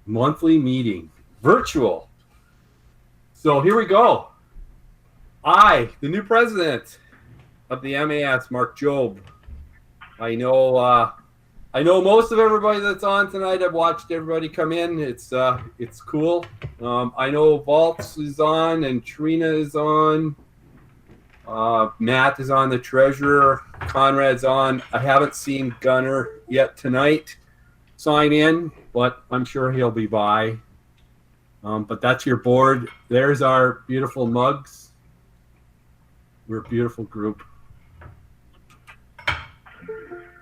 monthly meeting, virtual. So here we go. The new president of the MAS, Mark Jobe. I know. I know most of everybody that's on tonight. I've watched everybody come in. It's cool. I know Vaults is on and Trina is on. Matt is on, the treasurer. Conrad's on. I haven't seen Gunner yet tonight sign in, but I'm sure he'll be by. But that's your board. There's our beautiful mugs. We're a beautiful group.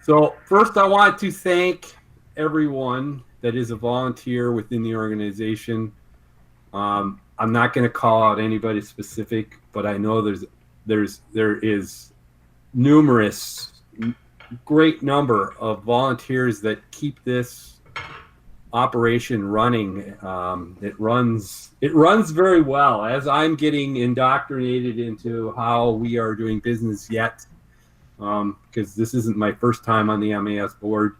So first I want to thank everyone that is a volunteer within the organization. I'm not going to call out anybody specific, but I know there is numerous great number of volunteers that keep this operation running. It runs very well as I'm getting indoctrinated into how we are doing business yet, because this isn't my first time on the MAS board.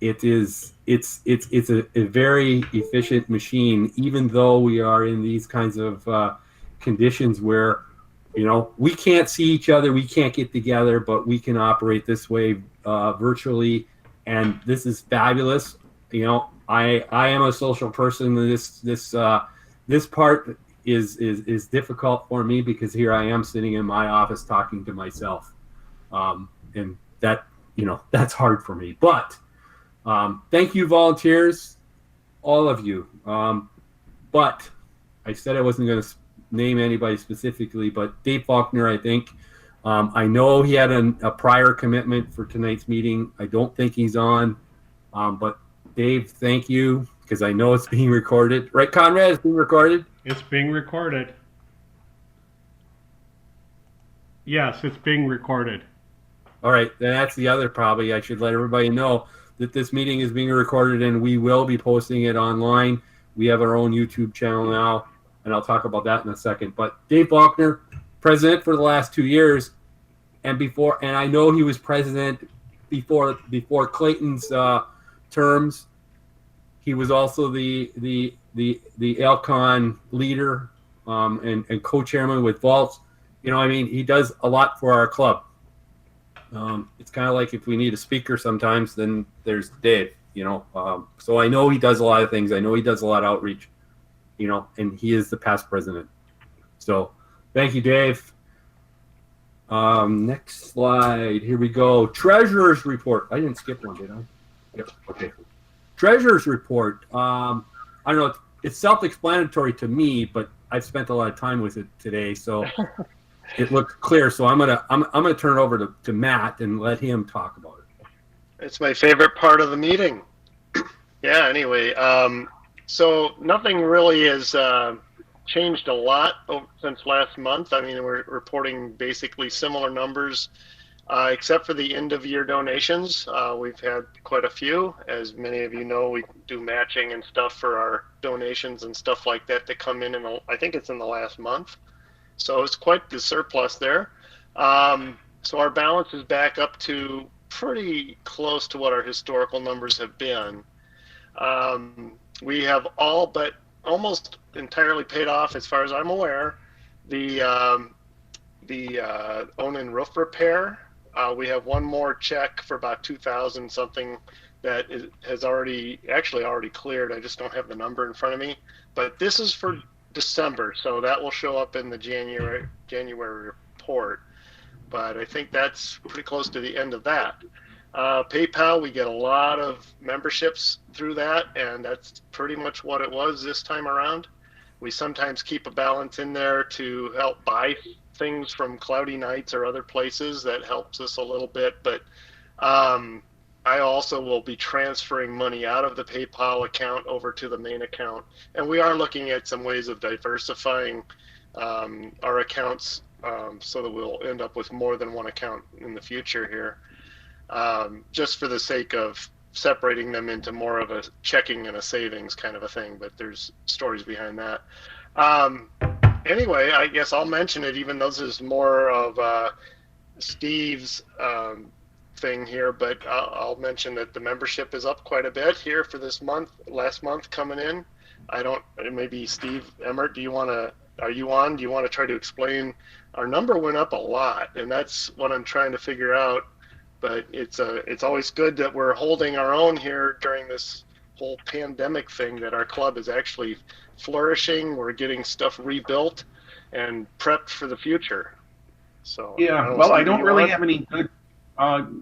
It's a very efficient machine, even though we are in these kinds of conditions where, we can't see each other, we can't get together, but we can operate this way virtually, and this is fabulous. I am a social person. This part is difficult for me because here I am sitting in my office talking to myself, and that's hard for me. But thank you, volunteers, all of you. But I said I wasn't going to name anybody specifically, but Dave Faulkner, I think. I know he had a prior commitment for tonight's meeting. I don't think he's on. But Dave, thank you, because I know it's being recorded. Right, Conrad? It's being recorded? It's being recorded. Yes, it's being recorded. All right, then that's the other probably. I should let everybody know that this meeting is being recorded and we will be posting it online. We have our own YouTube channel now, and I'll talk about that in a second. But Dave Faulkner, president for the last 2 years, and I know he was president before Clayton's terms. He was also the Alcon leader and co-chairman with Vaults. He does a lot for our club. It's kind of like if we need a speaker sometimes, then there's Dave. So I know he does a lot of things. I know he does a lot of outreach. And he is the past president. So thank you, Dave. Next slide. Here we go. Treasurer's report. I didn't skip one, did I? Yep. Okay. Treasurer's report. I don't know. It's self-explanatory to me, but I've spent a lot of time with it today, so it looks clear. So I'm gonna turn it over to Matt and let him talk about it. It's my favorite part of the meeting. Yeah. Anyway, so nothing really has changed a lot since last month. I mean, we're reporting basically similar numbers, except for the end of year donations. We've had quite a few. As many of you know, we do matching and stuff for our donations and stuff like that come in I think it's in the last month. So it's quite the surplus there. So our balance is back up to pretty close to what our historical numbers have been. We have all but almost entirely paid off, as far as I'm aware, the own and roof repair. We have one more check for about 2,000 something that has already cleared. I just don't have the number in front of me. But this is for December, so that will show up in the January report. But I think that's pretty close to the end of that. PayPal, we get a lot of memberships through that, and that's pretty much what it was this time around. We sometimes keep a balance in there to help buy things from cloudy nights or other places. That helps us a little bit, but I also will be transferring money out of the PayPal account over to the main account, and we are looking at some ways of diversifying our accounts so that we'll end up with more than one account in the future here. Just for the sake of separating them into more of a checking and a savings kind of a thing, but there's stories behind that. Anyway, I guess I'll mention it, even though this is more of Steve's thing here, but I'll mention that the membership is up quite a bit here for this month, last month coming in. Maybe Steve Emmert, are you on? Do you want to try to explain? Our number went up a lot, and that's what I'm trying to figure out. But it's always good that we're holding our own here during this whole pandemic thing, that our club is actually flourishing. We're getting stuff rebuilt and prepped for the future. So Yeah, well, I don't really have any good.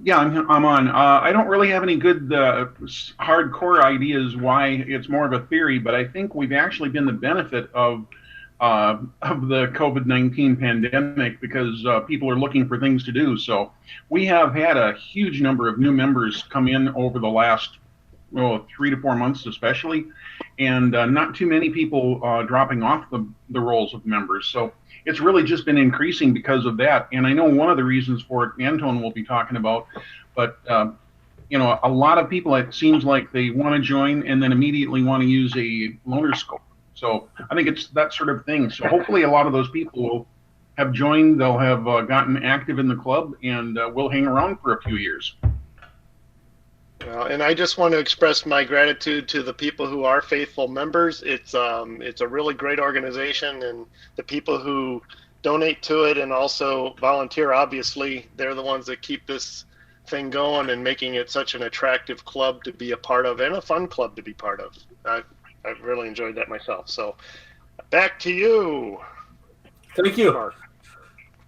Yeah, I'm on. I don't really have any good hardcore ideas why it's more of a theory, but I think we've actually been the benefit of the COVID-19 pandemic, because people are looking for things to do. So we have had a huge number of new members come in over the last 3 to 4 months, especially, and not too many people dropping off the roles of members. So it's really just been increasing because of that. And I know one of the reasons for it, Anton will be talking about, but a lot of people, it seems like they want to join and then immediately want to use a loaner scope. So I think it's that sort of thing. So hopefully a lot of those people will have joined, they'll have gotten active in the club, and will hang around for a few years. And I just want to express my gratitude to the people who are faithful members. It's a really great organization, and the people who donate to it and also volunteer, obviously, they're the ones that keep this thing going and making it such an attractive club to be a part of, and a fun club to be part of. I've really enjoyed that myself. So back to you. Thank you. Mark.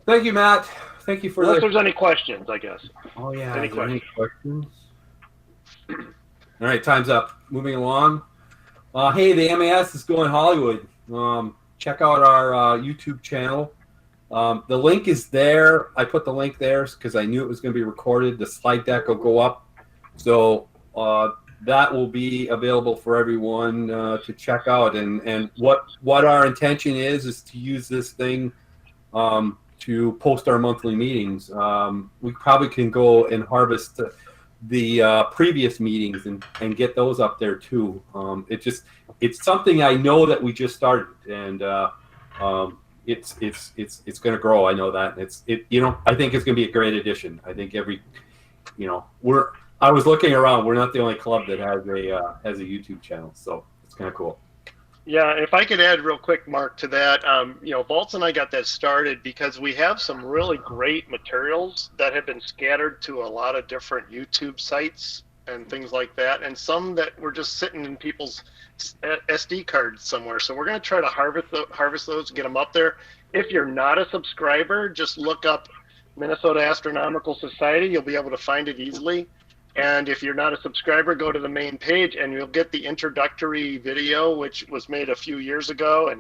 Thank you, Matt. Thank you for Unless that. there's any questions, I guess. Oh, yeah. Any Is there any questions? All right, time's up. Moving along. Hey, the MAS is going Hollywood. Check out our YouTube channel. The link is there. I put the link there because I knew it was going to be recorded. The slide deck will go up. So that will be available for everyone to check out. And what our intention is to use this thing to post our monthly meetings. We probably can go and harvest the previous meetings and get those up there too. It's something I know that we just started, and it's going to grow. I know that. I think it's going to be a great addition. I think I was looking around. We're not the only club that has a YouTube channel, so it's kind of cool. Yeah, if I could add real quick, Mark, to that, Volts and I got that started because we have some really great materials that have been scattered to a lot of different YouTube sites and things like that, and some that were just sitting in people's SD cards somewhere. So we're going to try to harvest those, get them up there. If you're not a subscriber, just look up Minnesota Astronomical Society. You'll be able to find it easily. And if you're not a subscriber, go to the main page and you'll get the introductory video, which was made a few years ago.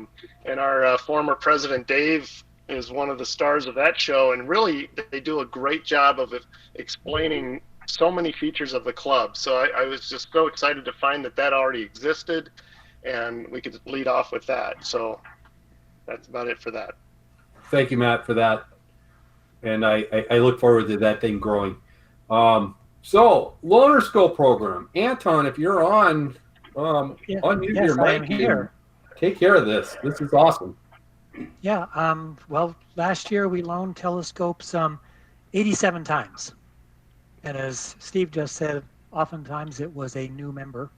And our former president, Dave, is one of the stars of that show. And really, they do a great job of explaining so many features of the club. So I was just so excited to find that already existed, and we could lead off with that. So that's about it for that. Thank you, Matt, for that. And I look forward to that thing growing. So, Loaner Scope program. Anton, if you're on, unmute your mic here. Take care of this. This is awesome. Yeah. Well, last year we loaned telescopes 87 times. And as Steve just said, oftentimes it was a new member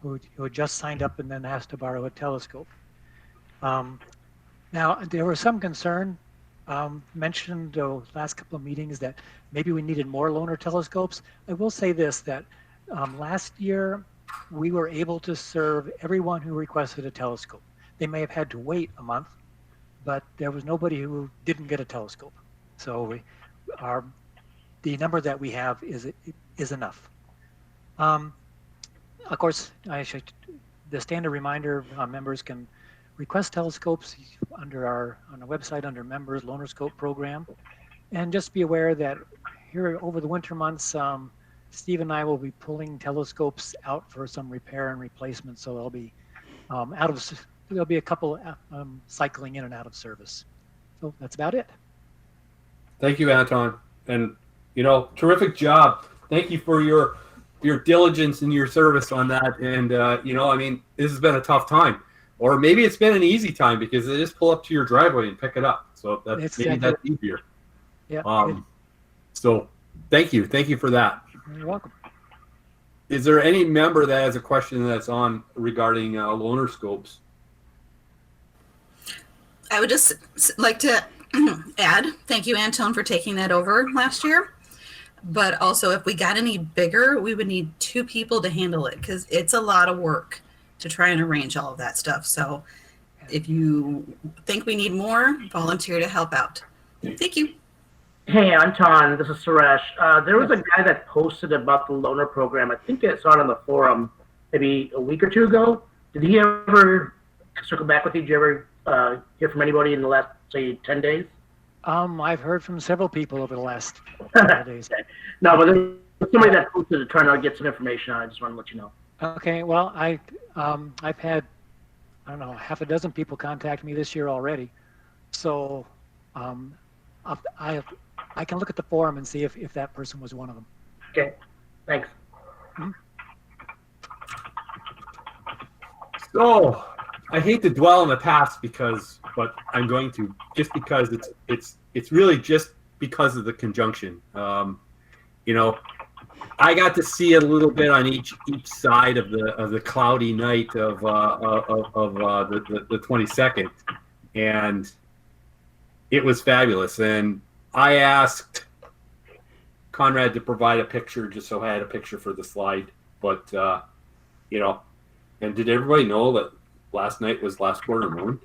who had just signed up and then asked to borrow a telescope. Now, there was some concern mentioned the last couple of meetings that maybe we needed more loaner telescopes. I will say this, that last year we were able to serve everyone who requested a telescope. They may have had to wait a month, but there was nobody who didn't get a telescope. So the number that we have is enough. Of course, the standard reminder, members can request telescopes on our website under members loaner scope program. And just be aware that here over the winter months, Steve and I will be pulling telescopes out for some repair and replacement. So they'll be there'll be a couple cycling in and out of service. So that's about it. Thank you, Anton. And, terrific job. Thank you for your diligence and your service on that. And, this has been a tough time. Or maybe it's been an easy time because they just pull up to your driveway and pick it up. So that's easier. Yeah. So Thank you for that. You're welcome. Is there any member that has a question that's on regarding loaner scopes? I would just like to add, thank you, Antone, for taking that over last year. But also, if we got any bigger, we would need 2 people to handle it because it's a lot of work to try and arrange all of that stuff. So if you think we need more, volunteer to help out. Thank you. Hey, Anton, this is Suresh. There was a guy that posted about the loaner program. I think I saw it on the forum maybe a week or 2 ago. Did he ever circle back with you? Did you ever hear from anybody in the last, say, 10 days? I've heard from several people over the last couple days. No, but there's somebody that posted it trying to get some information on it. I just want to let you know. Okay, well, I've had, I don't know, half a dozen people contact me this year already. So I can look at the forum and see if that person was one of them. Okay, thanks. So I hate to dwell on the past but I'm going to, just because it's really just because of the conjunction. You know, I got to see a little bit on each side of the cloudy night of the 22nd, and it was fabulous. And I asked Conrad to provide a picture just so I had a picture for the slide. But you know, and did everybody know that last night was last quarter moon?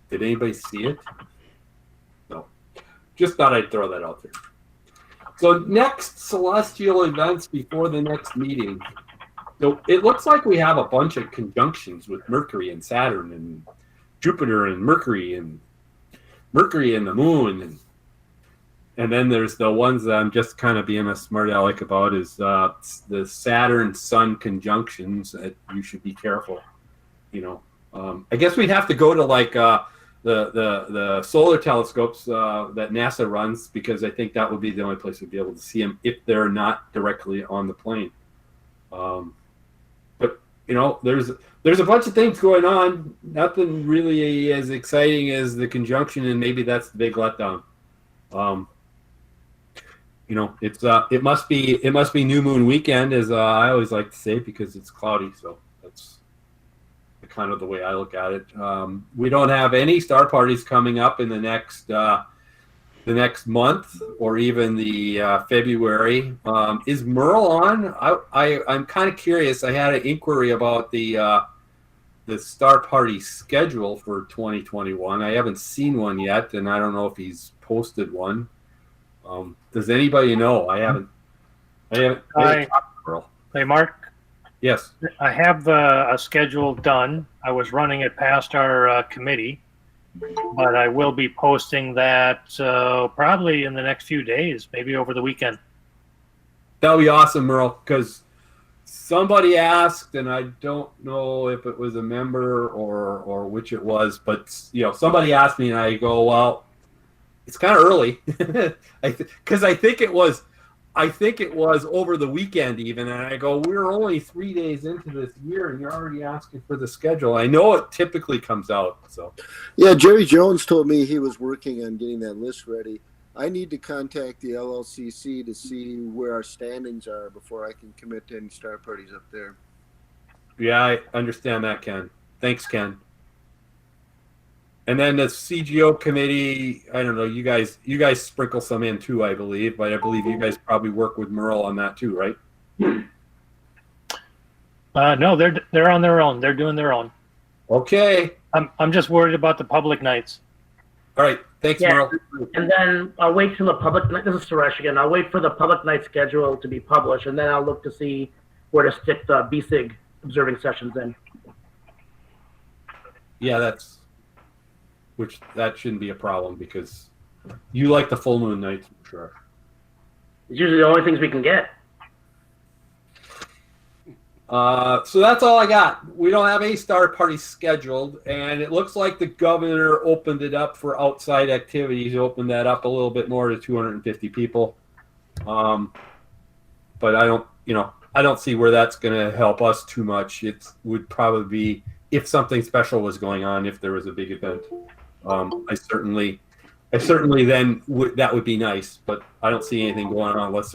Did anybody see it? No. Just thought I'd throw that out there. So next celestial events before the next meeting. So it looks like we have a bunch of conjunctions with Mercury and Saturn and Jupiter and Mercury and the moon. And then there's the ones that I'm just kind of being a smart aleck about is the Saturn-Sun conjunctions that you should be careful. You know, I guess we'd have to go to like the solar telescopes that NASA runs, because I think that would be the only place we'd be able to see them if they're not directly on the plane. But you know, there's a bunch of things going on. Nothing really as exciting as the conjunction, and maybe that's the big letdown. You know, it must be new moon weekend, as I always like to say, because it's cloudy. So that's kind of the way I look at it. We don't have any star parties coming up in the next month, or even the February. Is Merle on? I'm kind of curious. I had an inquiry about the star party schedule for 2021. I haven't seen one yet, and I don't know if he's posted one. Does anybody know? I haven't talked to Merle. Hey, Mark. Yes. I have a schedule done. I was running it past our committee, but I will be posting that probably in the next few days, maybe over the weekend. That would be awesome, Merle, because somebody asked, and I don't know if it was a member or which it was, but you know, somebody asked me, and I go, well, it's kind of early, because I think it was over the weekend even, and I go, we're only 3 days into this year, and you're already asking for the schedule. I know it typically comes out. So yeah, Jerry Jones told me he was working on getting that list ready. I need to contact the LLCC to see where our standings are before I can commit to any star parties up there. Yeah, I understand that, Ken. Thanks, Ken. And then the CGO committee, I don't know, you guys sprinkle some in too, I believe, but I believe you guys probably work with Merle on that too, right? No, they're on their own. They're doing their own. Okay. I'm just worried about the public nights. All right. Thanks, Yeah, Merle. and then I'll wait till the public night. This is Suresh again. I'll wait for the public night schedule to be published, and then I'll look to see where to stick the BSIG observing sessions in. Yeah, that shouldn't be a problem, because you like the full moon nights, for sure. It's usually the only things we can get. So that's all I got. We don't have any star parties scheduled, and it looks like the governor opened it up for outside activities. He opened that up a little bit more to 250 people. But I don't see where that's going to help us too much. It would probably be if something special was going on, if there was a big event. I certainly I certainly then that would be nice, but I don't see anything going on unless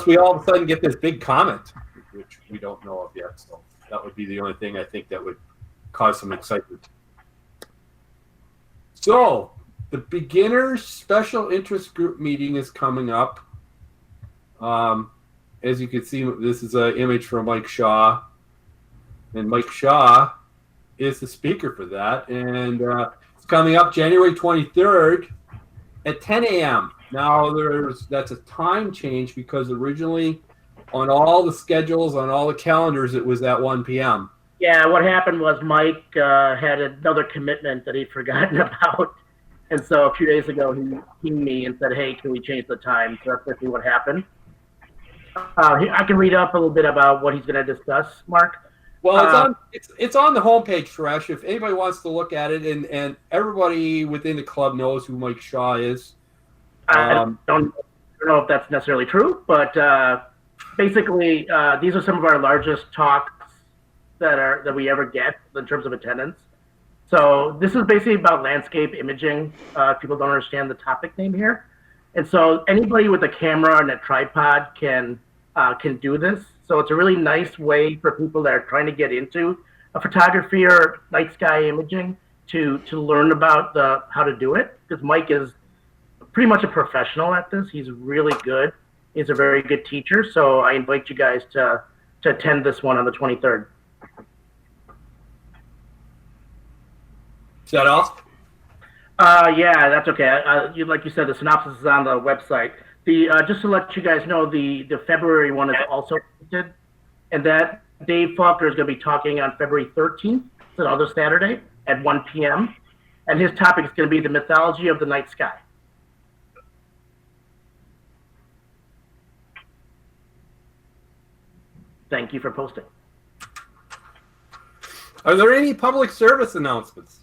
we all of a sudden get this big comet, which we don't know of yet. So that would be the only thing I think that would cause some excitement. So the beginners special interest group meeting is coming up. As you can see, this is an image from Mike Shaw, and Mike Shaw is the speaker for that, and it's coming up January 23rd at 10 a.m. Now that's a time change because originally on all the schedules, on all the calendars, it was at 1 p.m. Yeah, what happened was Mike had another commitment that he'd forgotten about. And so a few days ago, he pinged me and said, hey, can we change the time? So that's basically what happened. I can read up a little bit about what he's going to discuss, Mark. Well, it's on the homepage, Suresh. If anybody wants to look at it, and everybody within the club knows who Mike Shaw is. I don't know if that's necessarily true, but basically, these are some of our largest talks that we ever get in terms of attendance. So this is basically about landscape imaging. People don't understand the topic name here, and so anybody with a camera and a tripod can do this. So it's a really nice way for people that are trying to get into photography or night sky imaging to learn about how to do it. Because Mike is pretty much a professional at this. He's really good. He's a very good teacher. So I invite you guys to attend this one on the 23rd. Is that all? Yeah, that's okay. Like you said, the synopsis is on the website. Just to let you guys know, the February one is also posted, and that Dave Faulkner is going to be talking on February 13th, it's another Saturday, at 1 p.m., and his topic is going to be the mythology of the night sky. Thank you for posting. Are there any public service announcements?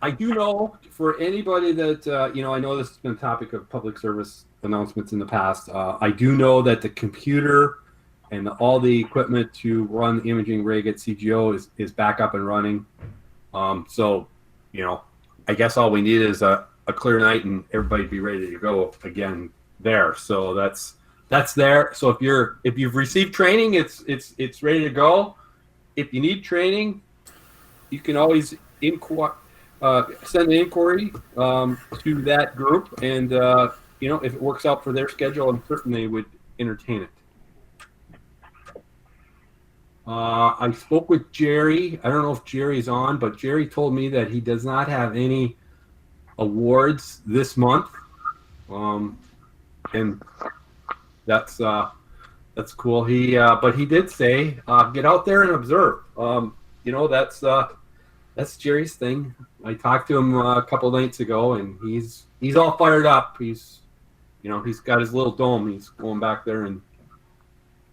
I do know for anybody that, I know this has been a topic of public service announcements in the past. I do know that the computer and all the equipment to run the imaging rig at CGO is back up and running. So, I guess all we need is a clear night and everybody be ready to go again there. So that's there. So if you've received training, it's ready to go. If you need training, you can always send an inquiry to that group, and if it works out for their schedule, I'm certain they would entertain it. I spoke with Jerry. I don't know if Jerry's on, but Jerry told me that he does not have any awards this month, and that's cool. But he did say get out there and observe. That's Jerry's thing. I talked to him a couple nights ago, and he's all fired up. He's got his little dome. He's going back there and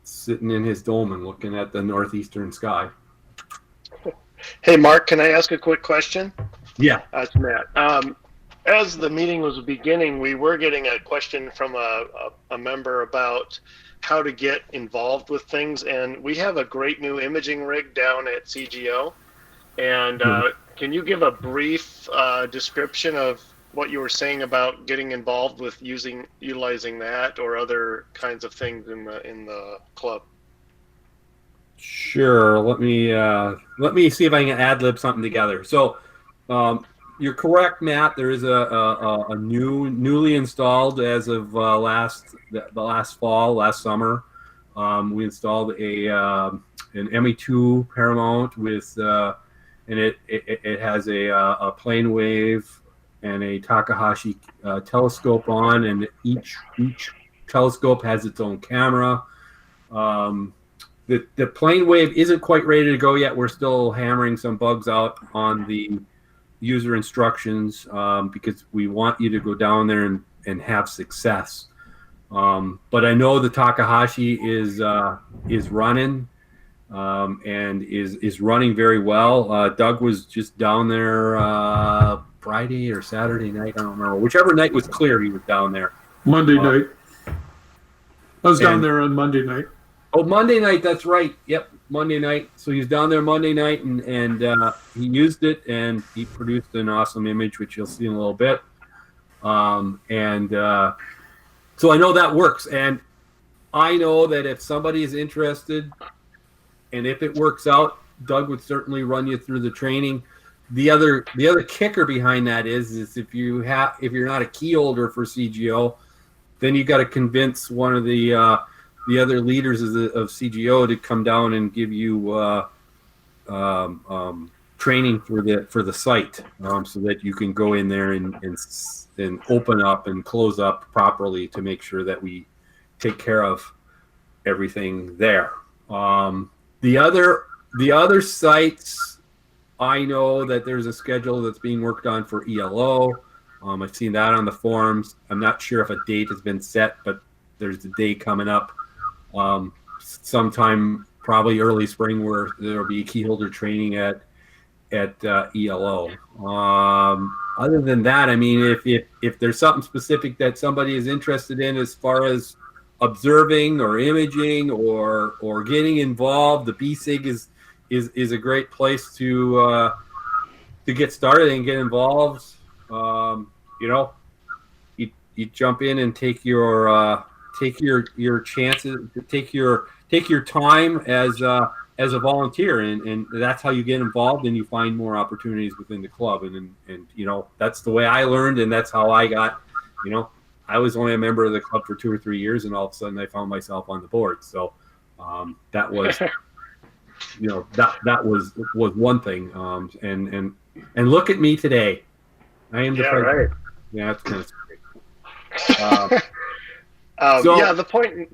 sitting in his dome and looking at the northeastern sky. Hey, Mark, can I ask a quick question? Yeah. That's Matt. As the meeting was beginning, we were getting a question from a member about how to get involved with things, and we have a great new imaging rig down at CGO. And can you give a brief description of what you were saying about getting involved with utilizing that or other kinds of things in the club? Sure. Let me see if I can ad-lib something together. So, you're correct, Matt. There is a newly installed as of last summer. We installed an ME2 Paramount with. And it has a plane wave and a Takahashi telescope on, and each telescope has its own camera. The plane wave isn't quite ready to go yet. We're still hammering some bugs out on the user instructions because we want you to go down there and have success. But I know the Takahashi is running. And is running very well. Doug was just down there Friday or Saturday night. I don't remember. Whichever night was clear, he was down there. Monday night. I was down there on Monday night. Oh, Monday night. That's right. Yep, Monday night. So he's down there Monday night, and he used it, and he produced an awesome image, which you'll see in a little bit. And so I know that works, and I know that if somebody is interested, and if it works out, Doug would certainly run you through the training. The other kicker behind that is if you're not a key holder for CGO, then you got to convince one of the other leaders of CGO to come down and give you training for the site, so that you can go in there and open up and close up properly to make sure that we take care of everything there. The other sites, I know that there's a schedule that's being worked on for ELO. I've seen that on the forums. I'm not sure if a date has been set, but there's a day coming up sometime probably early spring where there'll be keyholder training at ELO. Other than that, I mean, if there's something specific that somebody is interested in as far as observing or imaging or getting involved, the BSIG is a great place to get started and get involved. You jump in and take your chances, take your time as a volunteer, and that's how you get involved and you find more opportunities within the club, and that's the way I learned, and that's how I got. I was only a member of the club for 2 or 3 years, and all of a sudden I found myself on the board. So that was that was one thing, and look at me today. I am the president. Right. Yeah, that's kind of scary.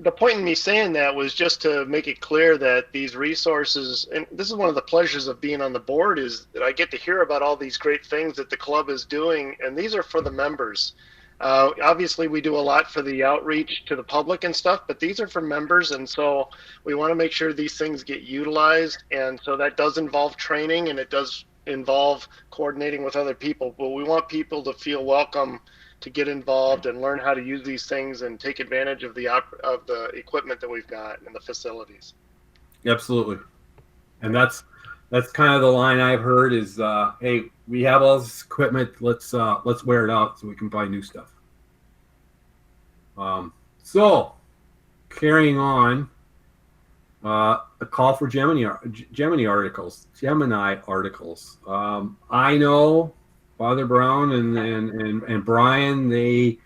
The point in me saying that was just to make it clear that these resources, and this is one of the pleasures of being on the board, is that I get to hear about all these great things that the club is doing, and these are for the members. Obviously, we do a lot for the outreach to the public and stuff, but these are for members, and so we want to make sure these things get utilized, and so that does involve training, and it does involve coordinating with other people, but we want people to feel welcome to get involved and learn how to use these things and take advantage of the equipment that we've got and the facilities. Absolutely, and that's kind of the line I've heard is, hey, we have all this equipment, let's wear it out so we can buy new stuff. So carrying on, a call for Gemini articles. I know Father Brown and Brian, they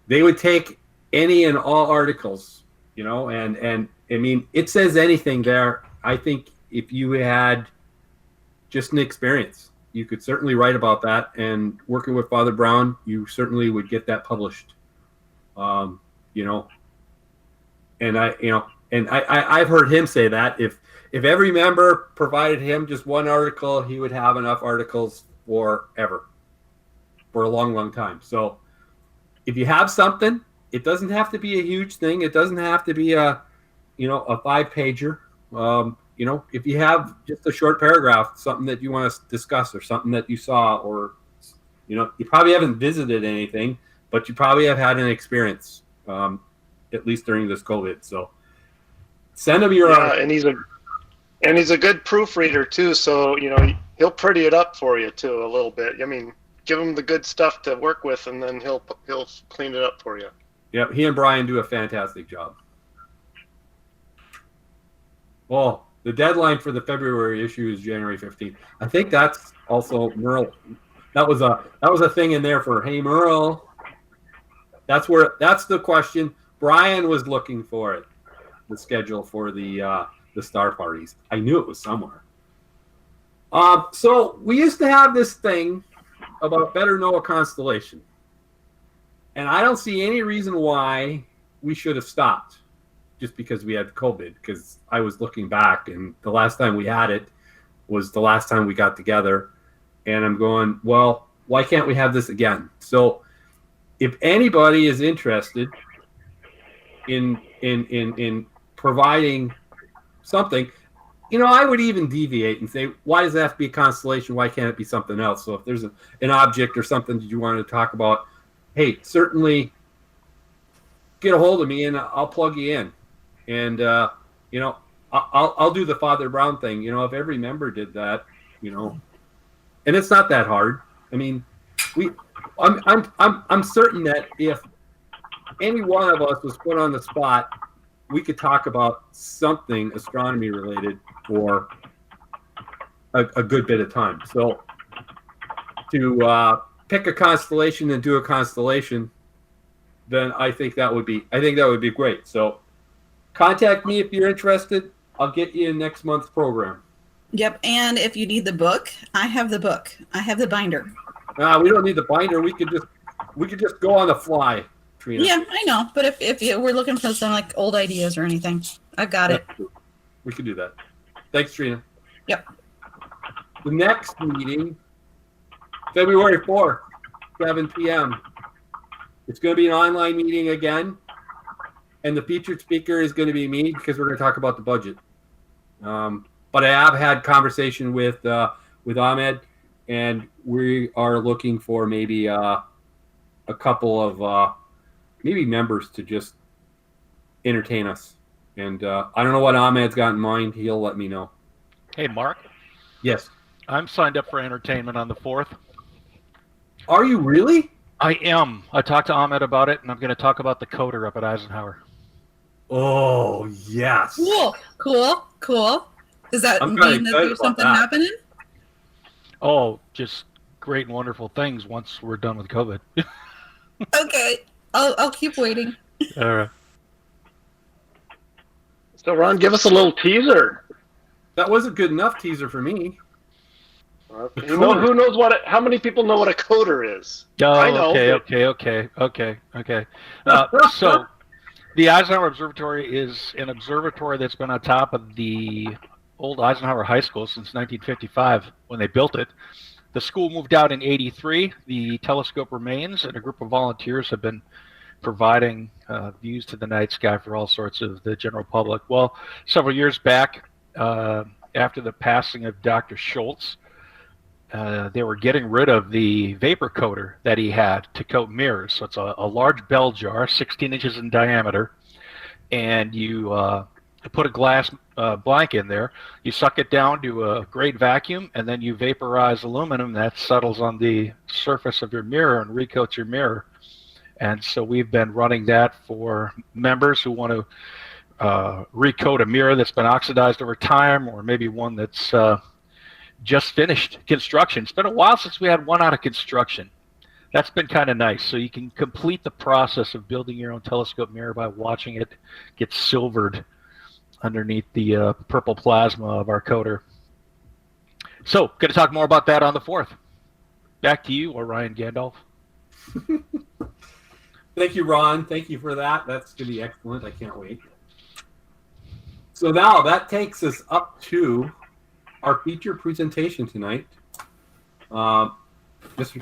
would take any and all articles, and I mean, it says anything there. I think if you had just an experience, you could certainly write about that, and working with Father Brown, you certainly would get that published. And I've heard him say that if every member provided him just one article, he would have enough articles forever, for a long, long time. So if you have something, it doesn't have to be a huge thing. It doesn't have to be a 5-pager. If you have just a short paragraph, something that you want to discuss or something that you saw, or, you probably haven't visited anything, but you probably have had an experience, at least during this COVID. So send him your article. And he's a good proofreader too. So, he'll pretty it up for you too, a little bit. I mean, give him the good stuff to work with, and then he'll clean it up for you. Yeah, he and Brian do a fantastic job. Well, the deadline for the February issue is January 15th. I think that's also Merle. That was a thing in there for, hey, Merle. That's the question. Brian was looking for it, the schedule for the star parties. I knew it was somewhere. So we used to have this thing about better know a constellation, and I don't see any reason why we should have stopped just because we had COVID, because I was looking back, and the last time we had it was the last time we got together, and I'm going, well, why can't we have this again? So if anybody is interested in providing something, I would even deviate and say, why does it have to be a constellation? Why can't it be something else? So if there's an object or something that you want to talk about, hey, certainly get a hold of me and I'll plug you in. And you know, I'll do the Father Brown thing. You know, if every member did that, you know, and it's not that hard. I mean, I'm certain that if any one of us was put on the spot, we could talk about something astronomy related for a good bit of time. So to pick a constellation and do a constellation, then I think that would be great. So contact me if you're interested. I'll get you in next month's program. Yep. And if you need the book, I have the book. I have the binder. We don't need the binder. We could just go on the fly, Trina. Yeah, I know. But if you were looking for some like old ideas or anything, I've got it. We could do that. Thanks, Trina. Yep. The next meeting, February 4th, 7 p.m. It's going to be an online meeting again, and the featured speaker is going to be me because we're going to talk about the budget. But I have had conversation with Ahmed, and we are looking for maybe a couple of maybe members to just entertain us. And I don't know what Ahmed's got in mind. He'll let me know. Hey, Mark. Yes. I'm signed up for entertainment on the 4th. Are you really? I am. I talked to Ahmed about it, and I'm going to talk about the coder up at Eisenhower. Oh, yes. Cool. Does that I'm mean that there's something happening? Oh, just great and wonderful things once we're done with COVID. Okay. I'll keep waiting. All right. So, Ron, give us a little teaser. That wasn't good enough teaser for me. Who knows how many people know what a coder is? Oh, I know. Okay. So, the Eisenhower Observatory is an observatory that's been on top of the old Eisenhower High School since 1955 when they built it. The school moved out in '83. The telescope remains, and a group of volunteers have been providing views to the night sky for all sorts of the general public. Well, several years back, after the passing of Dr. Schultz, they were getting rid of the vapor coater that he had to coat mirrors. So it's a large bell jar, 16 inches in diameter, and you put a glass blank in there. You suck it down to a great vacuum, and then you vaporize aluminum that settles on the surface of your mirror and recoats your mirror. And so we've been running that for members who want to recoat a mirror that's been oxidized over time, or maybe one that's just finished construction. It's been a while since we had one out of construction. That's been kind of nice. So you can complete the process of building your own telescope mirror by watching it get silvered underneath the purple plasma of our coder. So, going to talk more about that on the 4th. Back to you, Orion Gandalf. Thank you, Ron. Thank you for that. That's going to be excellent. I can't wait. So now that takes us up to our feature presentation tonight. Mr.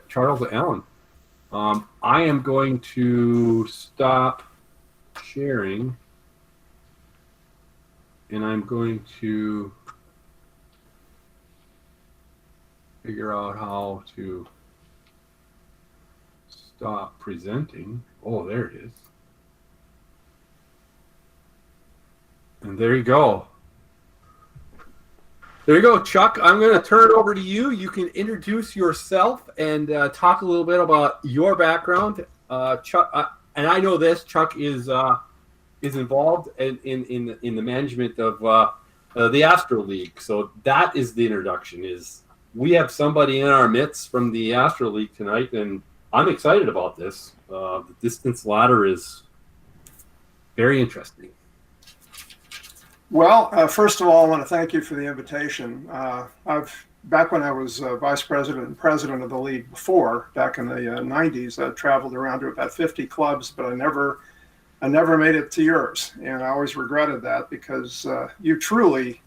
Charles Allen. I am going to stop sharing, and I'm going to figure out how to stop presenting. Oh, there it is. And there you go. There you go, Chuck. I'm going to turn it over to you. You can introduce yourself and talk a little bit about your background. Chuck, and I know this. Chuck is involved in the management of the Astro League. So that is the introduction. Is we have somebody in our midst from the Astro League tonight, and I'm excited about this. The distance ladder is very interesting. Well, first of all, I want to thank you for the invitation. Back when I was vice president and president of the league before, back in the 90s, I traveled around to about 50 clubs, but I never made it to yours. And I always regretted that because you truly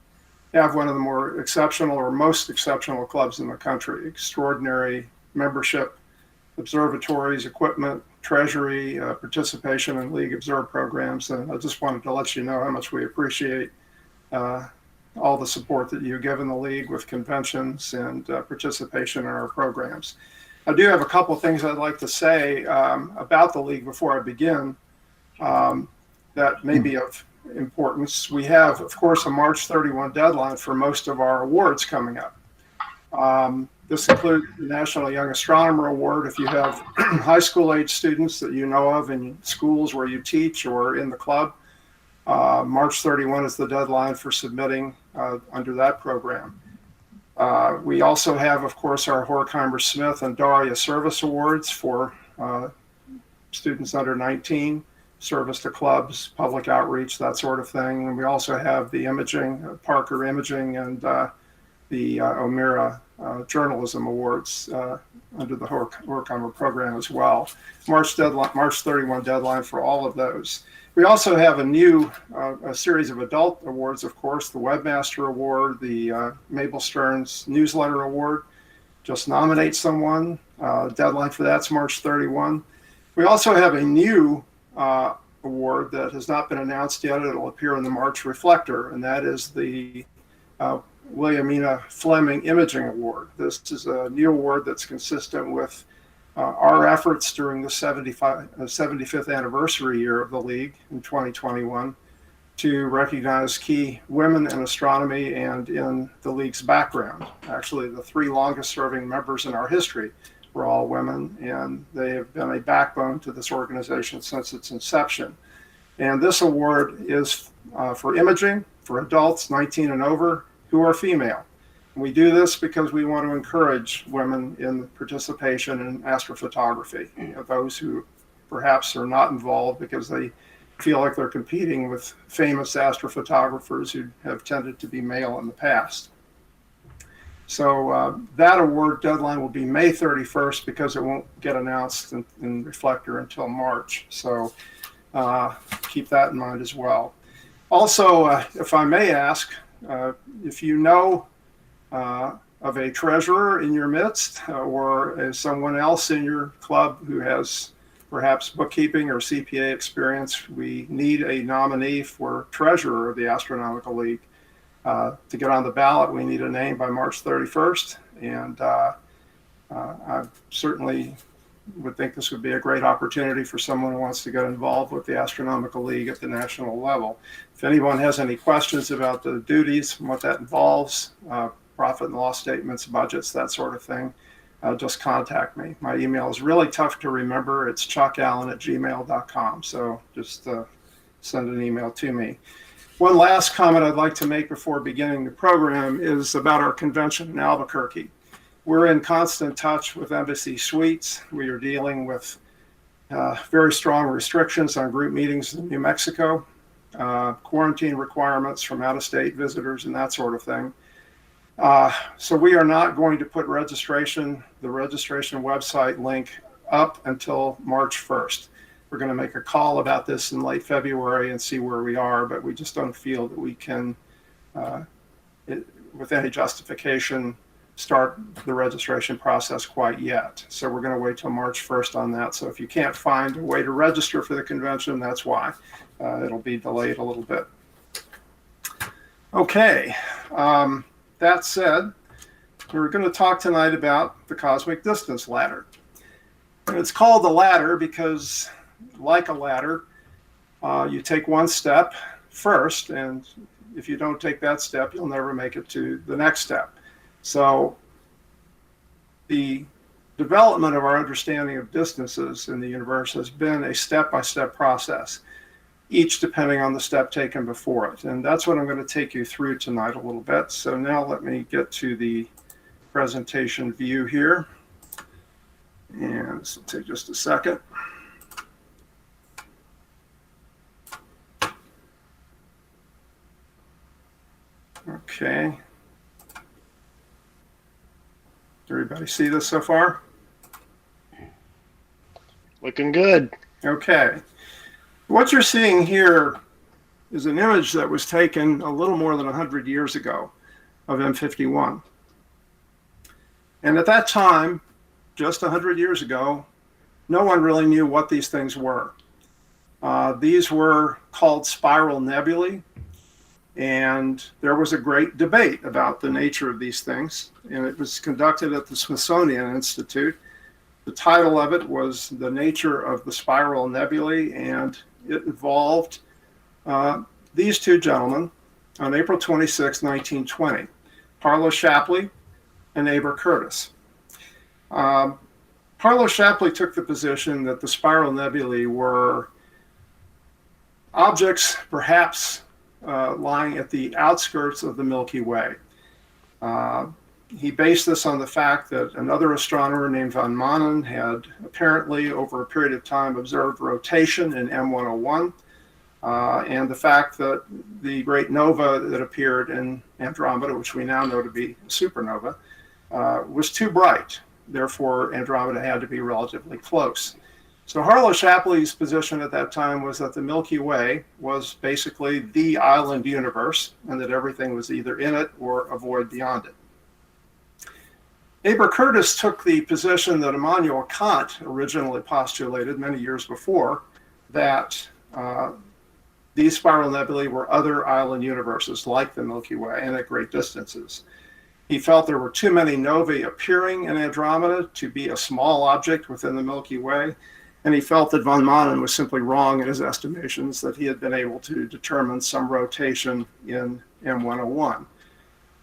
have one of the more exceptional or most exceptional clubs in the country. Extraordinary membership, observatories, equipment, treasury, participation in League Observe programs. And I just wanted to let you know how much we appreciate all the support that you give in the League with conventions and participation in our programs. I do have a couple of things I'd like to say about the League before I begin that may be of importance, we have, of course, a March 31 deadline for most of our awards coming up. This includes the National Young Astronomer Award. If you have high school age students that you know of in schools where you teach or in the club, March 31 is the deadline for submitting under that program. We also have, of course, our Horkheimer Smith and Daria Service Awards for students under 19, service to clubs, public outreach, that sort of thing. And we also have the imaging, Parker Imaging, and the O'Meara Journalism Awards under the Horkheimer program as well. March 31 deadline for all of those. We also have a series of adult awards, of course, the Webmaster Award, the Mabel Stearns Newsletter Award. Just nominate someone. Deadline for that's March 31. We also have a new award that has not been announced yet. It'll appear in the March Reflector, and that is the Williamina Fleming Imaging Award. This is a new award that's consistent with our efforts during the 75th anniversary year of the League in 2021 to recognize key women in astronomy and in the League's background. Actually, the 3 longest serving members in our history were all women, and they have been a backbone to this organization since its inception. And this award is for imaging for adults 19 and over who are female. And we do this because we want to encourage women in participation in astrophotography. Those who perhaps are not involved because they feel like they're competing with famous astrophotographers who have tended to be male in the past. So that award deadline will be May 31st because it won't get announced in Reflector until March. So keep that in mind as well. Also, if I may ask, if you know of a treasurer in your midst or someone else in your club who has perhaps bookkeeping or CPA experience, we need a nominee for treasurer of the Astronomical League. To get on the ballot, we need a name by March 31st, and I certainly would think this would be a great opportunity for someone who wants to get involved with the Astronomical League at the national level. If anyone has any questions about the duties and what that involves, profit and loss statements, budgets, that sort of thing, just contact me. My email is really tough to remember. It's chuckallen@gmail.com, so just send an email to me. One last comment I'd like to make before beginning the program is about our convention in Albuquerque. We're in constant touch with Embassy Suites. We are dealing with very strong restrictions on group meetings in New Mexico, quarantine requirements from out-of-state visitors and that sort of thing. So we are not going to put the registration website link up until March 1st. We're going to make a call about this in late February and see where we are, but we just don't feel that we can, with any justification, start the registration process quite yet. So we're going to wait till March 1st on that. So if you can't find a way to register for the convention, that's why. It'll be delayed a little bit. Okay, that said, we're going to talk tonight about the cosmic distance ladder. And it's called the ladder because, like a ladder, you take one step first, and if you don't take that step, you'll never make it to the next step. So the development of our understanding of distances in the universe has been a step-by-step process, each depending on the step taken before it. And that's what I'm going to take you through tonight a little bit. So now let me get to the presentation view here. And this will take just a second. Okay. Everybody see this so far? Looking good. Okay. What you're seeing here is an image that was taken a little more than 100 years ago of M51. And at that time, just 100 years ago, no one really knew what these things were. These were called spiral nebulae, and there was a great debate about the nature of these things, and it was conducted at the Smithsonian Institute. The title of it was The Nature of the Spiral Nebulae, and it involved these two gentlemen on April 26, 1920, Parlow Shapley and Aber Curtis. Parlow Shapley took the position that the spiral nebulae were objects perhaps lying at the outskirts of the Milky Way. He based this on the fact that another astronomer named von Manen had apparently, over a period of time, observed rotation in M101, and the fact that the great nova that appeared in Andromeda, which we now know to be a supernova, was too bright. Therefore, Andromeda had to be relatively close. So Parlow Shapley's position at that time was that the Milky Way was basically the island universe, and that everything was either in it or a void beyond it. Aber Curtis took the position that Immanuel Kant originally postulated many years before, that these spiral nebulae were other island universes like the Milky Way and at great distances. He felt there were too many novae appearing in Andromeda to be a small object within the Milky Way, and he felt that von Manen was simply wrong in his estimations, that he had been able to determine some rotation in M101.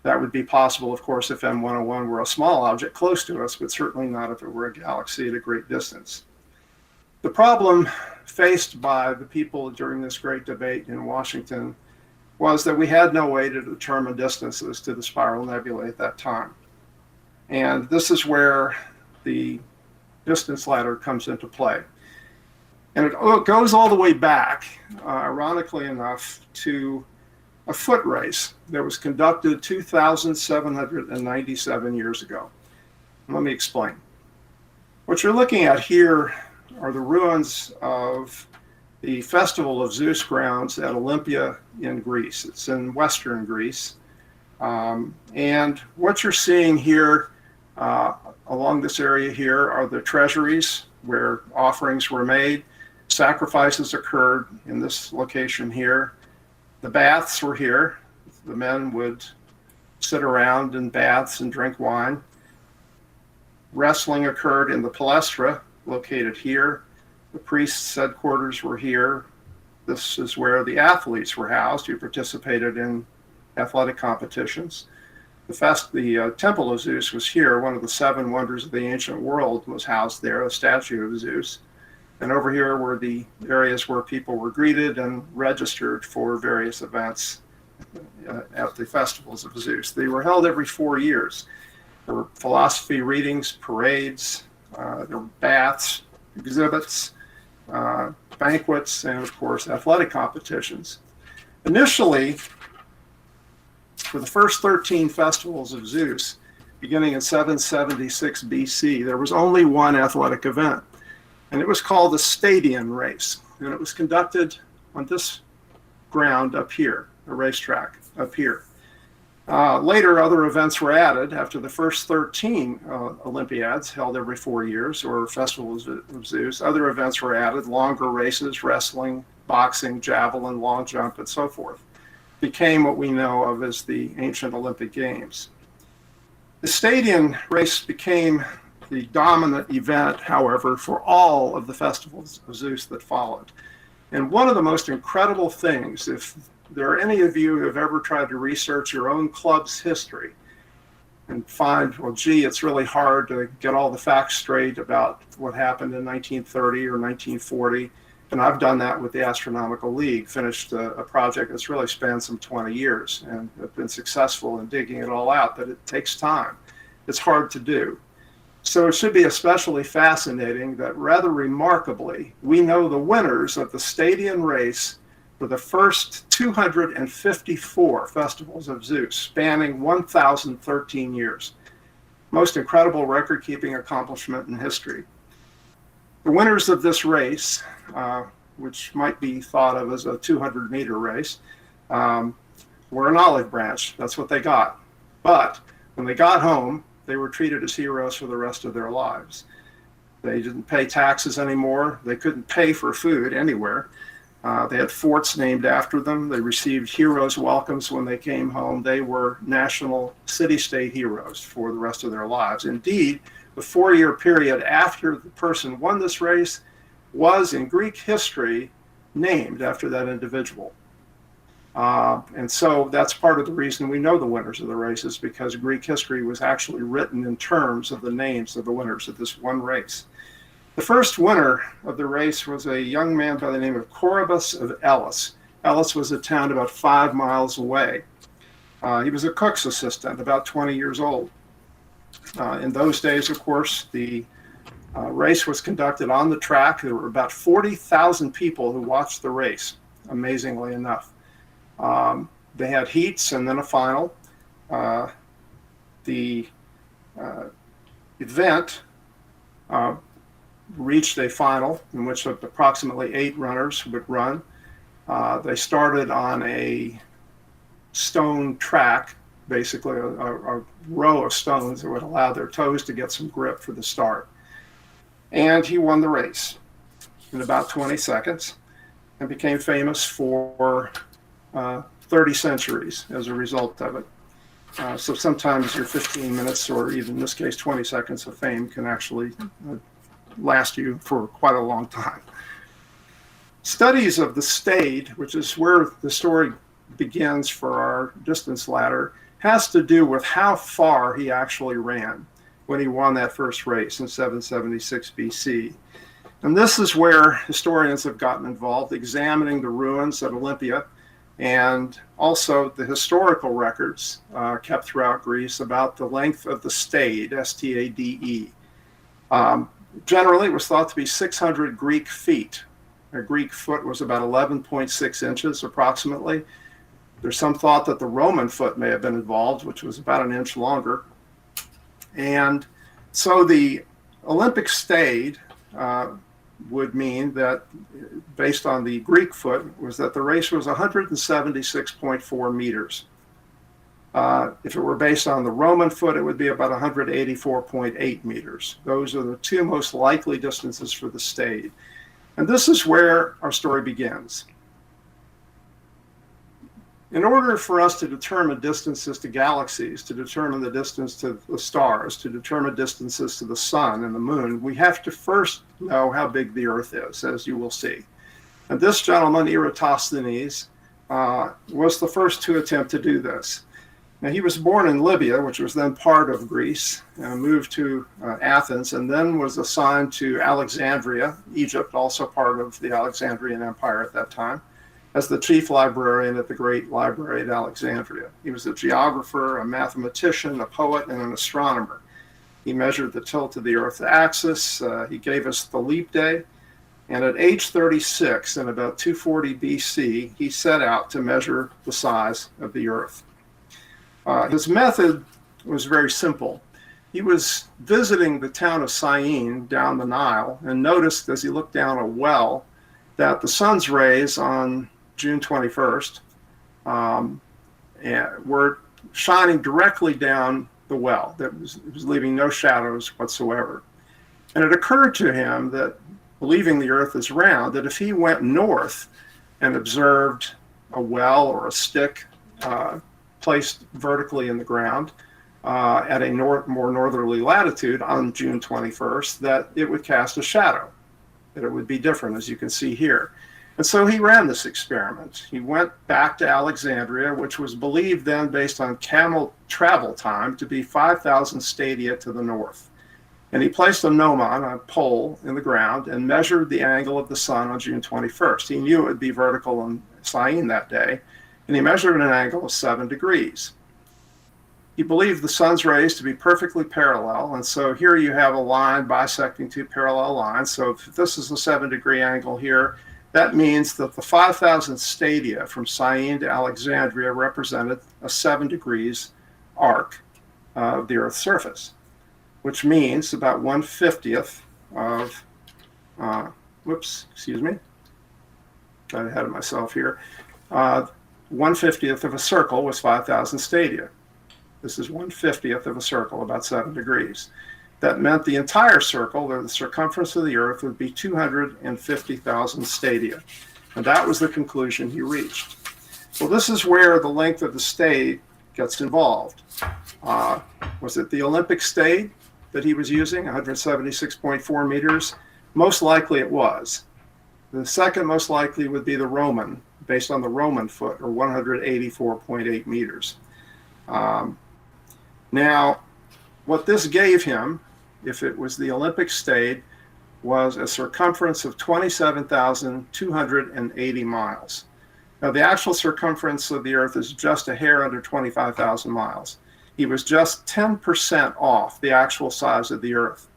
That would be possible, of course, if M101 were a small object close to us, but certainly not if it were a galaxy at a great distance. The problem faced by the people during this great debate in Washington was that we had no way to determine distances to the spiral nebulae at that time. And this is where the distance ladder comes into play. And it goes all the way back, ironically enough, to a foot race that was conducted 2,797 years ago. Let me explain. What you're looking at here are the ruins of the Festival of Zeus grounds at Olympia in Greece. It's in Western Greece. And what you're seeing here along this area here are the treasuries where offerings were made. Sacrifices occurred in this location here. The baths were here. The men would sit around in baths and drink wine. Wrestling occurred in the Palestra, located here. The priests' headquarters were here. This is where the athletes were housed who participated in athletic competitions. The Temple of Zeus was here. One of the seven wonders of the ancient world was housed there, a statue of Zeus. And over here were the areas where people were greeted and registered for various events at the festivals of Zeus. They were held every 4 years. There were philosophy readings, parades, there were baths, exhibits, banquets, and of course athletic competitions. Initially, for the first 13 festivals of Zeus, beginning in 776 BC, there was only one athletic event. And it was called the Stadion race. And it was conducted on this ground up here, a racetrack up here. Later, other events were added after the first 13 Olympiads held every 4 years, or festivals of Zeus. Other events were added, longer races, wrestling, boxing, javelin, long jump, and so forth. Became what we know of as the ancient Olympic Games. The Stadion race became the dominant event, however, for all of the festivals of Zeus that followed. And one of the most incredible things, if there are any of you who have ever tried to research your own club's history and find, well, gee, it's really hard to get all the facts straight about what happened in 1930 or 1940, and I've done that with the Astronomical League, finished a project that's really spanned some 20 years, and have been successful in digging it all out, but it takes time. It's hard to do. So it should be especially fascinating that, rather remarkably, we know the winners of the Stadion race for the first 254 festivals of Zeus, spanning 1,013 years. Most incredible record-keeping accomplishment in history. The winners of this race, which might be thought of as a 200-meter race, were an olive branch. That's what they got. But when they got home, they were treated as heroes for the rest of their lives. They didn't pay taxes anymore. They couldn't pay for food anywhere. They had forts named after them. They received heroes' welcomes when they came home. They were national city-state heroes for the rest of their lives. Indeed, the 4-year period after the person won this race was, in Greek history, named after that individual. And so that's part of the reason we know the winners of the races, because Greek history was actually written in terms of the names of the winners of this one race. The first winner of the race was a young man by the name of Corybus of Elis. Elis was a town about 5 miles away. He was a cook's assistant, about 20 years old. In those days, of course, the race was conducted on the track. There were about 40,000 people who watched the race, amazingly enough. They had heats and then a final. The event reached a final in which approximately 8 runners would run. They started on a stone track, basically a row of stones that would allow their toes to get some grip for the start. And he won the race in about 20 seconds and became famous for 30 centuries as a result of it. So sometimes your 15 minutes, or even in this case 20 seconds of fame, can actually last you for quite a long time. Studies of the stayed, which is where the story begins for our distance ladder, has to do with how far he actually ran when he won that first race in 776 BC. And this is where historians have gotten involved, examining the ruins at Olympia and also the historical records kept throughout Greece about the length of the stade, S-T-A-D-E. Generally, it was thought to be 600 Greek feet. A Greek foot was about 11.6 inches approximately. There's some thought that the Roman foot may have been involved, which was about an inch longer. And so the Olympic stade would mean that, based on the Greek foot, was that the race was 176.4 meters. If it were based on the Roman foot, it would be about 184.8 meters. Those are the two most likely distances for the stade. And this is where our story begins. In order for us to determine distances to galaxies, to determine the distance to the stars, to determine distances to the sun and the moon, we have to first know how big the Earth is, as you will see. And this gentleman, Eratosthenes, was the first to attempt to do this. Now, he was born in Libya, which was then part of Greece, and moved to Athens, and then was assigned to Alexandria, Egypt, also part of the Alexandrian Empire at that time, as the chief librarian at the Great Library at Alexandria. He was a geographer, a mathematician, a poet, and an astronomer. He measured the tilt of the Earth's axis. He gave us the leap day. And at age 36, in about 240 BC, he set out to measure the size of the Earth. His method was very simple. He was visiting the town of Syene down the Nile and noticed, as he looked down a well, that the sun's rays on June 21st were shining directly down the well. It was leaving no shadows whatsoever. And it occurred to him that, believing the Earth is round, that if he went north and observed a well or a stick placed vertically in the ground at a more northerly latitude on June 21st, that it would cast a shadow, that it would be different, as you can see here. And so he ran this experiment. He went back to Alexandria, which was believed then, based on camel travel time, to be 5,000 stadia to the north. And he placed a gnomon, a pole, in the ground and measured the angle of the sun on June 21st. He knew it would be vertical in Syene that day, and he measured an angle of 7 degrees. He believed the sun's rays to be perfectly parallel, and so here you have a line bisecting two parallel lines. So if this is a 7-degree angle here, that means that the 5,000 stadia from Syene to Alexandria represented a 7 degrees arc of the Earth's surface, which means about 1/50th of, excuse me, got ahead of myself here. 1/50th of a circle was 5,000 stadia. This is 1/50th of a circle, about 7 degrees. That meant the entire circle, or the circumference of the Earth, would be 250,000 stadia. And that was the conclusion he reached. Well, this is where the length of the stade gets involved. Was it the Olympic stade that he was using, 176.4 meters? Most likely it was. The second most likely would be the Roman based on the Roman foot, or 184.8 meters. Now, what this gave him, if it was the Olympic stayed, was a circumference of 27,280 miles. Now, the actual circumference of the Earth is just a hair under 25,000 miles. He was just 10% off the actual size of the Earth.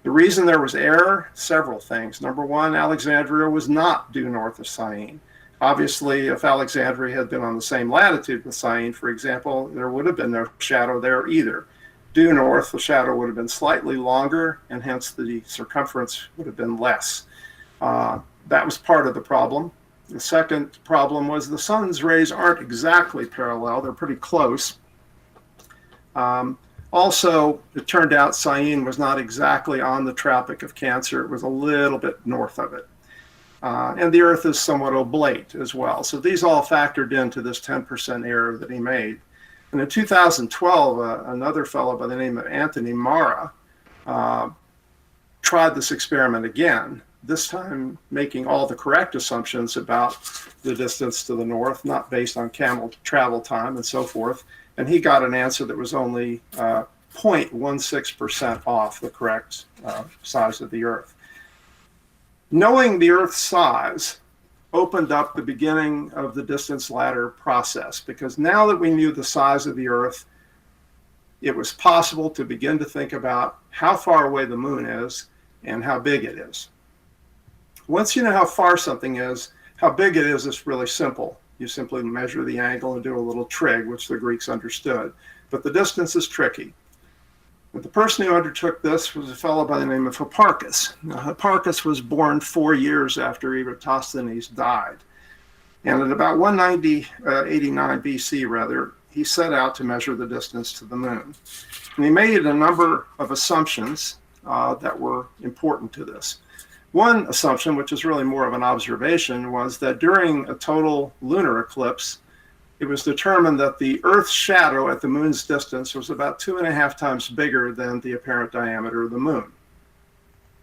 The reason there was error, several things. Number one, Alexandria was not due north of Syene. Obviously, if Alexandria had been on the same latitude with Syene, for example, there would have been no shadow there either. Due north, the shadow would have been slightly longer, and hence the circumference would have been less. That was part of the problem. The second problem was the sun's rays aren't exactly parallel. They're pretty close. Also, it turned out Syene was not exactly on the Tropic of Cancer. It was a little bit north of it. And the Earth is somewhat oblate as well. So these all factored into this 10% error that he made. And in 2012, another fellow by the name of Anthony Mara tried this experiment again, this time making all the correct assumptions about the distance to the north, not based on camel travel time and so forth. And he got an answer that was only 0.16% off the correct size of the Earth. Knowing the Earth's size opened up the beginning of the distance ladder process, because now that we knew the size of the Earth, it was possible to begin to think about how far away the moon is and how big it is. Once you know how far something is, how big it is really simple. You simply measure the angle and do a little trig, which the Greeks understood. But the distance is tricky. But the person who undertook this was a fellow by the name of Hipparchus. Now, Hipparchus was born 4 years after Eratosthenes died. And at about 189 BC, rather, he set out to measure the distance to the moon. And he made a number of assumptions that were important to this. One assumption, which is really more of an observation, was that during a total lunar eclipse, it was determined that the Earth's shadow at the moon's distance was about 2.5 times bigger than the apparent diameter of the moon.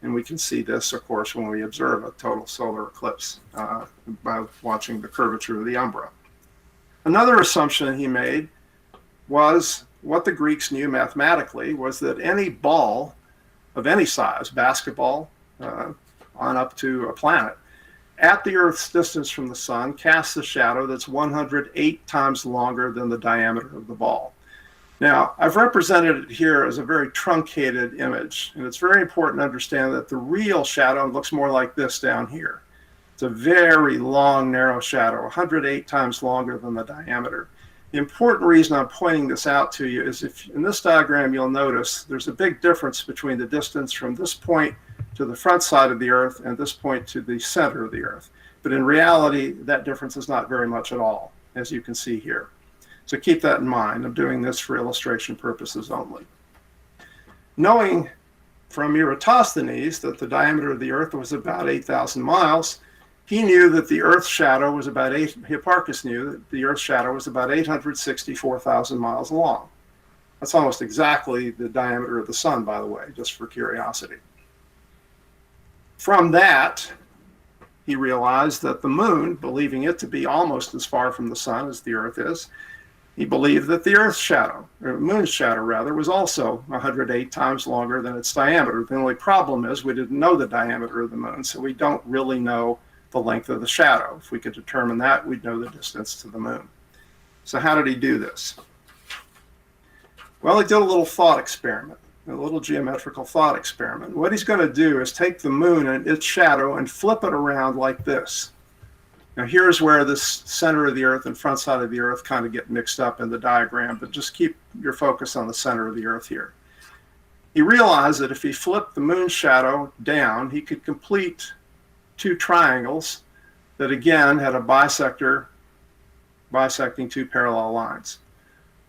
And we can see this, of course, when we observe a total solar eclipse by watching the curvature of the umbra. Another assumption he made was what the Greeks knew mathematically, was that any ball of any size, basketball, on up to a planet, at the Earth's distance from the sun, casts a shadow that's 108 times longer than the diameter of the ball. Now, I've represented it here as a very truncated image, and it's very important to understand that the real shadow looks more like this down here. It's a very long, narrow shadow, 108 times longer than the diameter. The important reason I'm pointing this out to you is if in this diagram you'll notice there's a big difference between the distance from this point to the front side of the Earth and this point to the center of the Earth. But in reality, that difference is not very much at all, as you can see here. So keep that in mind. I'm doing this for illustration purposes only. Knowing from Eratosthenes that the diameter of the Earth was about 8,000 miles, he knew that the Earth's shadow was about Hipparchus knew that the Earth's shadow was about 864,000 miles long. That's almost exactly the diameter of the sun, by the way, just for curiosity. From that, he realized that the moon, believing it to be almost as far from the sun as the Earth is, he believed that the Earth's shadow, or the moon's shadow rather, was also 108 times longer than its diameter. The only problem is we didn't know the diameter of the moon, so we don't really know the length of the shadow. If we could determine that, we'd know the distance to the moon. So how did he do this? Well, he did a little thought experiment, a little geometrical thought experiment. What he's going to do is take the moon and its shadow and flip it around like this. Now here's where this center of the Earth and front side of the Earth kind of get mixed up in the diagram, but just keep your focus on the center of the Earth here. He realized that if he flipped the moon's shadow down, he could complete two triangles that again had a bisector bisecting two parallel lines.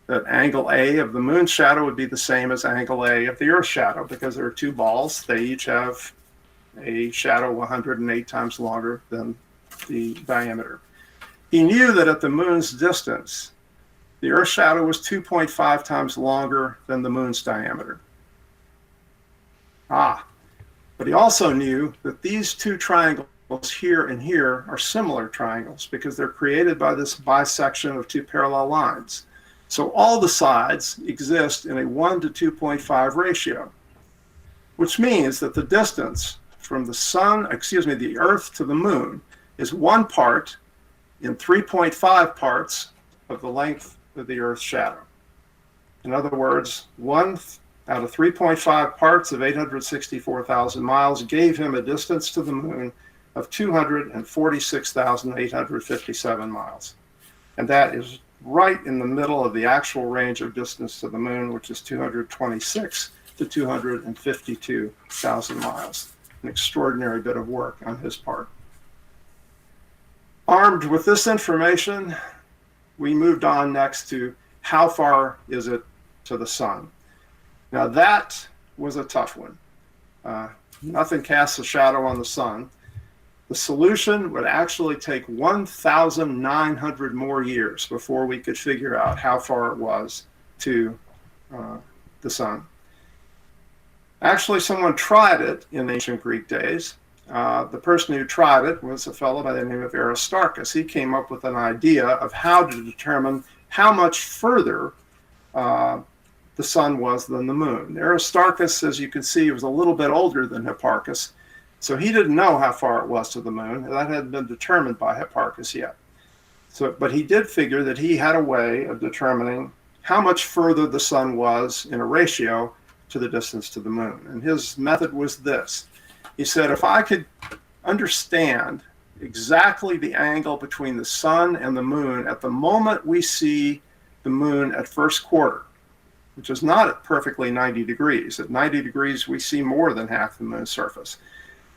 That angle A of the moon's shadow would be the same as angle A of the Earth's shadow because there are two balls. They each have a shadow 108 times longer than the diameter. He knew that at the moon's distance, the Earth's shadow was 2.5 times longer than the moon's diameter. But he also knew that these two triangles triangles here and here are similar triangles because they're created by this bisection of two parallel lines. So all the sides exist in a 1 to 2.5 ratio, which means that the distance from the Earth to the moon is 1 part in 3.5 parts of the length of the Earth's shadow. In other words, 1 out of 3.5 parts of 864,000 miles gave him a distance to the moon of 246,857 miles. And that is right in the middle of the actual range of distance to the moon, which is 226 to 252,000 miles. An extraordinary bit of work on his part. Armed with this information, we moved on next to how far is it to the sun. Now that was a tough one. Nothing casts a shadow on the sun. The solution would actually take 1,900 more years before we could figure out how far it was to the sun. Actually, someone tried it in ancient Greek days. The person who tried it was a fellow by the name of Aristarchus. He came up with an idea of how to determine how much further the sun was than the moon. Aristarchus, as you can see, was a little bit older than Hipparchus, so he didn't know how far it was to the moon. That hadn't been determined by Hipparchus yet. But he did figure that he had a way of determining how much further the sun was in a ratio to the distance to the moon. And his method was this. He said, if I could understand exactly the angle between the sun and the moon at the moment we see the moon at first quarter, which is not at perfectly 90 degrees. At 90 degrees, we see more than half the moon's surface.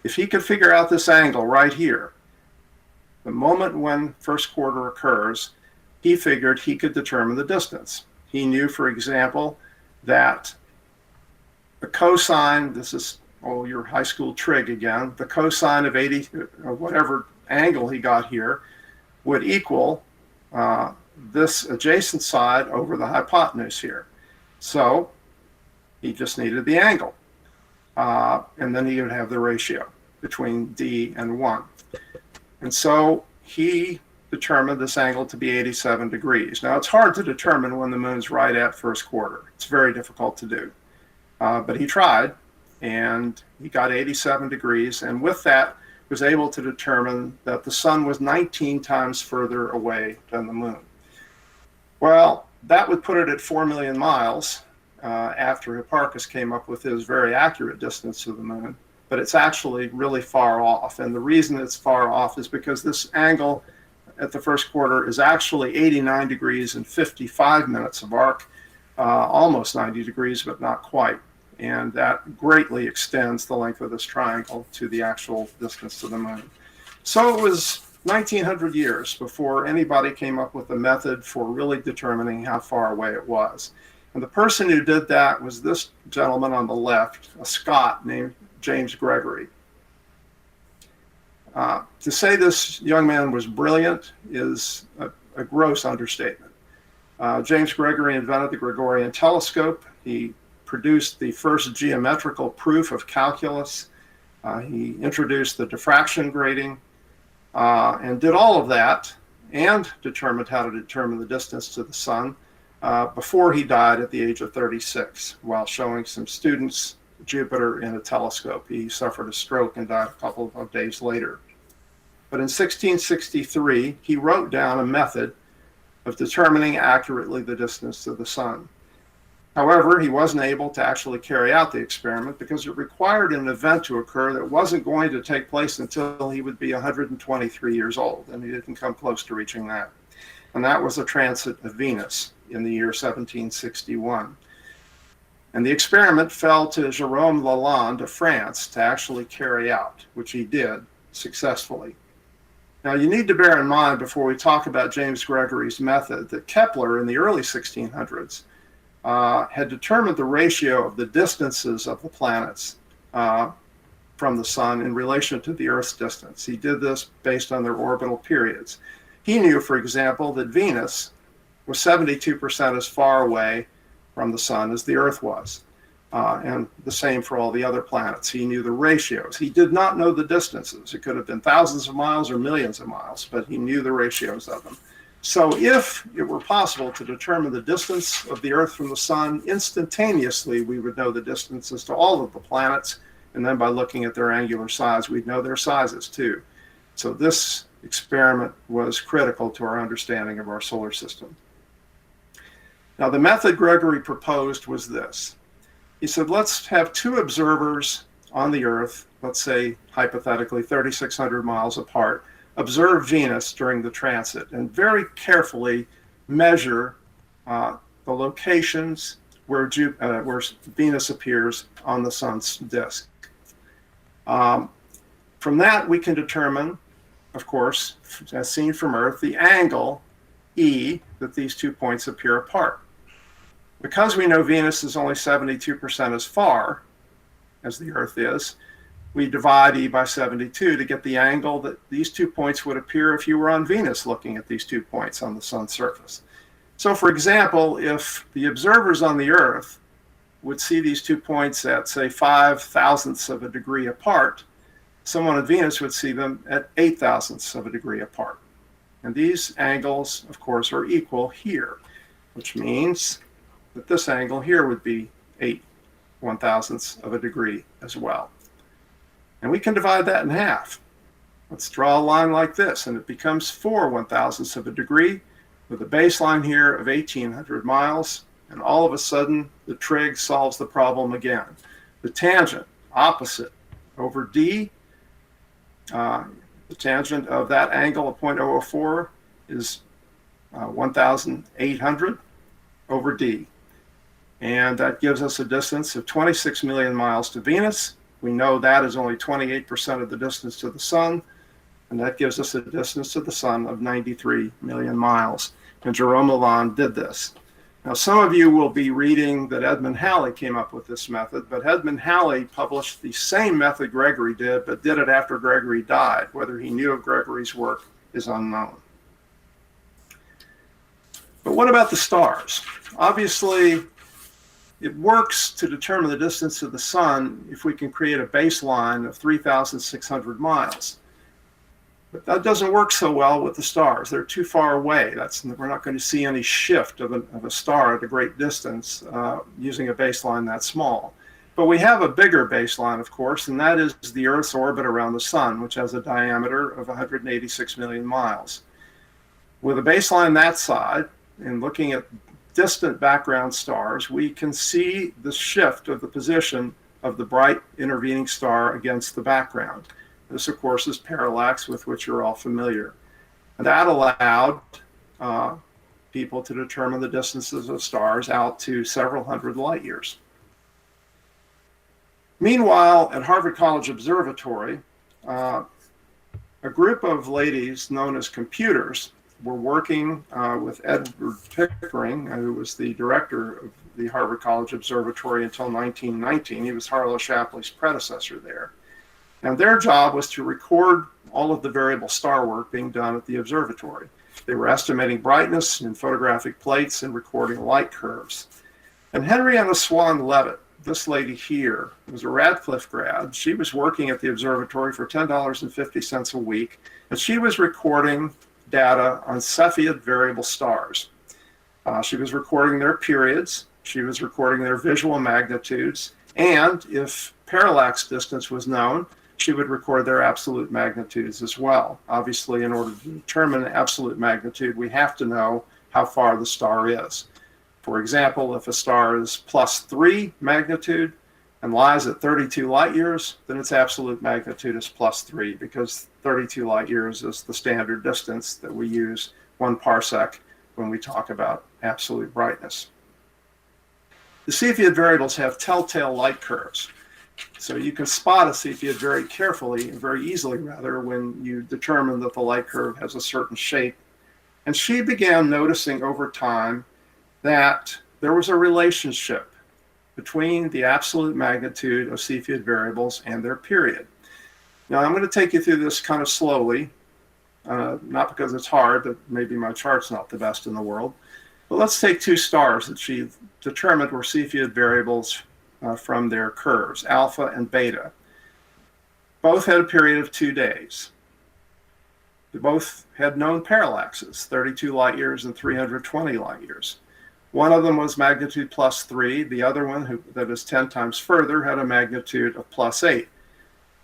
If he could figure out this angle right here, the moment when first quarter occurs, he figured he could determine the distance. He knew, for example, that the cosine, this is, your high school trig again, the cosine of 80, or whatever angle he got here, would equal this adjacent side over the hypotenuse here. So he just needed the angle. And then he would have the ratio between D and 1. And so he determined this angle to be 87 degrees. Now, it's hard to determine when the moon's right at first quarter. It's very difficult to do. But he tried, and he got 87 degrees, and with that was able to determine that the sun was 19 times further away than the moon. Well, that would put it at 4 million miles after Hipparchus came up with his very accurate distance to the moon, but it's actually really far off. And the reason it's far off is because this angle at the first quarter is actually 89 degrees and 55 minutes of arc, almost 90 degrees, but not quite. And that greatly extends the length of this triangle to the actual distance to the moon. So it was 1900 years before anybody came up with a method for really determining how far away it was. And the person who did that was this gentleman on the left, a Scot named James Gregory. To say this young man was brilliant is a gross understatement. James Gregory invented the Gregorian telescope. He produced the first geometrical proof of calculus. He introduced the diffraction grating and did all of that and determined how to determine the distance to the sun before he died at the age of 36 while showing some students Jupiter in a telescope. He suffered a stroke and died a couple of days later. But in 1663, he wrote down a method of determining accurately the distance to the sun. However, he wasn't able to actually carry out the experiment because it required an event to occur that wasn't going to take place until he would be 123 years old, and he didn't come close to reaching that. And that was a transit of Venus in the year 1761. And the experiment fell to Jérôme Lalande of France to actually carry out, which he did successfully. Now, you need to bear in mind before we talk about James Gregory's method that Kepler in the early 1600s had determined the ratio of the distances of the planets from the sun in relation to the Earth's distance. He did this based on their orbital periods. He knew, for example, that Venus was 72% as far away from the sun as the Earth was. And the same for all the other planets. He knew the ratios. He did not know the distances. It could have been thousands of miles or millions of miles, but he knew the ratios of them. So if it were possible to determine the distance of the Earth from the Sun instantaneously, we would know the distances to all of the planets. And then by looking at their angular size, we'd know their sizes too. So this experiment was critical to our understanding of our solar system. Now, the method Gregory proposed was this. He said, let's have two observers on the Earth, let's say hypothetically 3,600 miles apart, observe Venus during the transit and very carefully measure the locations where Venus appears on the sun's disk. From that, we can determine, of course, as seen from Earth, the angle E that these 2 points appear apart. Because we know Venus is only 72% as far as the Earth is, we divide E by 72 to get the angle that these 2 points would appear if you were on Venus looking at these 2 points on the sun's surface. So for example, if the observers on the Earth would see these 2 points at, say, 5/1000ths of a degree apart, someone on Venus would see them at 8/1000ths of a degree apart. And these angles, of course, are equal here, which means that this angle here would be 8/1000ths of a degree as well. And we can divide that in half. Let's draw a line like this, and it becomes 4/1000ths of a degree with a baseline here of 1,800 miles, and all of a sudden the trig solves the problem again. The tangent opposite over D, the tangent of that angle of 0.004 is 1,800 over D. And that gives us a distance of 26 million miles to Venus. We know that is only 28% of the distance to the Sun, and that gives us a distance to the Sun of 93 million miles. And Jerome Lalande did this. Now, some of you will be reading that Edmund Halley came up with this method, but Edmund Halley published the same method Gregory did, but did it after Gregory died. Whether he knew of Gregory's work is unknown. But what about the stars? Obviously, it works to determine the distance to the Sun if we can create a baseline of 3,600 miles. But that doesn't work so well with the stars. They're too far away. We're not going to see any shift of a star at a great distance using a baseline that small. But we have a bigger baseline, of course, and that is the Earth's orbit around the Sun, which has a diameter of 186 million miles. With a baseline that side, and looking at distant background stars, we can see the shift of the position of the bright intervening star against the background. This, of course, is parallax, with which you're all familiar. And that allowed people to determine the distances of stars out to several hundred light years. Meanwhile, at Harvard College Observatory, a group of ladies known as computers were working with Edward Pickering, who was the director of the Harvard College Observatory until 1919. He was Harlow Shapley's predecessor there. And their job was to record all of the variable star work being done at the observatory. They were estimating brightness in photographic plates and recording light curves. And Henrietta Swan Leavitt, this lady here, was a Radcliffe grad. She was working at the observatory for $10.50 a week, and she was recording data on Cepheid variable stars. She was recording their periods, she was recording their visual magnitudes, and if parallax distance was known, she would record their absolute magnitudes as well. Obviously, in order to determine absolute magnitude, we have to know how far the star is. For example, if a star is +3 magnitude and lies at 32 light years, then its absolute magnitude is +3, because 32 light years is the standard distance that we use, 1 parsec, when we talk about absolute brightness. The Cepheid variables have telltale light curves. So you can spot a Cepheid very carefully, very easily rather, when you determine that the light curve has a certain shape. And she began noticing over time that there was a relationship between the absolute magnitude of Cepheid variables and their period. Now I'm going to take you through this kind of slowly, not because it's hard, but maybe my chart's not the best in the world. But let's take two stars that she determined were Cepheid variables from their curves, alpha and beta. Both had a period of 2 days. They both had known parallaxes, 32 light years and 320 light years. One of them was magnitude +3. The other one, that is 10 times further, had a magnitude of +8.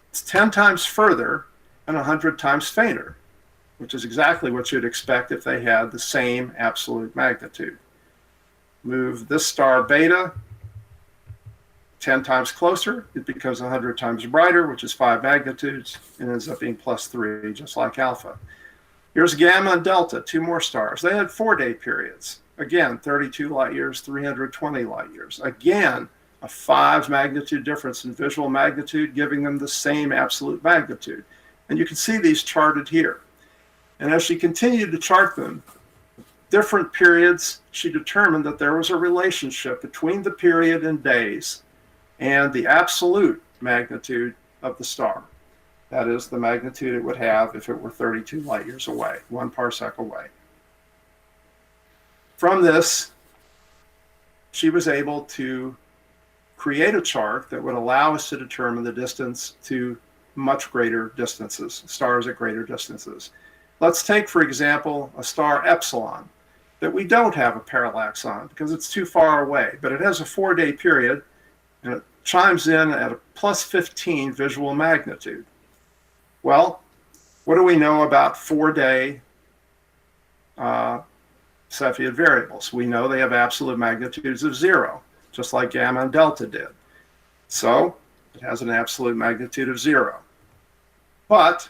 It's 10 times further and 100 times fainter, which is exactly what you'd expect if they had the same absolute magnitude. Move this star beta 10 times closer, it becomes 100 times brighter, which is 5 magnitudes, and ends up being +3, just like alpha. Here's gamma and delta, 2 more stars. They had 4-day periods. Again, 32 light years, 320 light years. Again, a 5 magnitude difference in visual magnitude, giving them the same absolute magnitude. And you can see these charted here. And as she continued to chart them, different periods, she determined that there was a relationship between the period in days and the absolute magnitude of the star. That is the magnitude it would have if it were 32 light years away, 1 parsec away. From this, she was able to create a chart that would allow us to determine the distance to much greater distances, stars at greater distances. Let's take, for example, a star Epsilon that we don't have a parallax on because it's too far away, but it has a 4-day period and it chimes in at a +15 visual magnitude. Well, what do we know about 4-day Cepheid variables? We know they have absolute magnitudes of 0, just like gamma and delta did. So it has an absolute magnitude of 0. But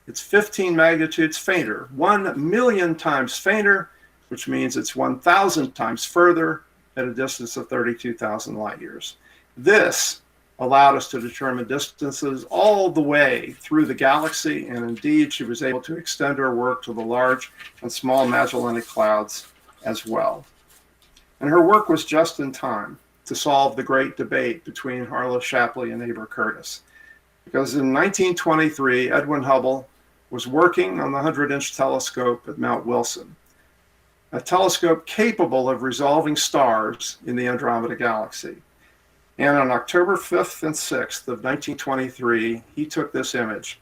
it's 15 magnitudes fainter, 1,000,000 times fainter, which means it's 1,000 times further at a distance of 32,000 light years. This allowed us to determine distances all the way through the galaxy, and indeed she was able to extend her work to the large and small Magellanic Clouds as well. And her work was just in time to solve the great debate between Harlow Shapley and Aber Curtis. Because in 1923, Edwin Hubble was working on the 100-inch telescope at Mount Wilson, a telescope capable of resolving stars in the Andromeda Galaxy. And on October 5th and 6th of 1923, he took this image.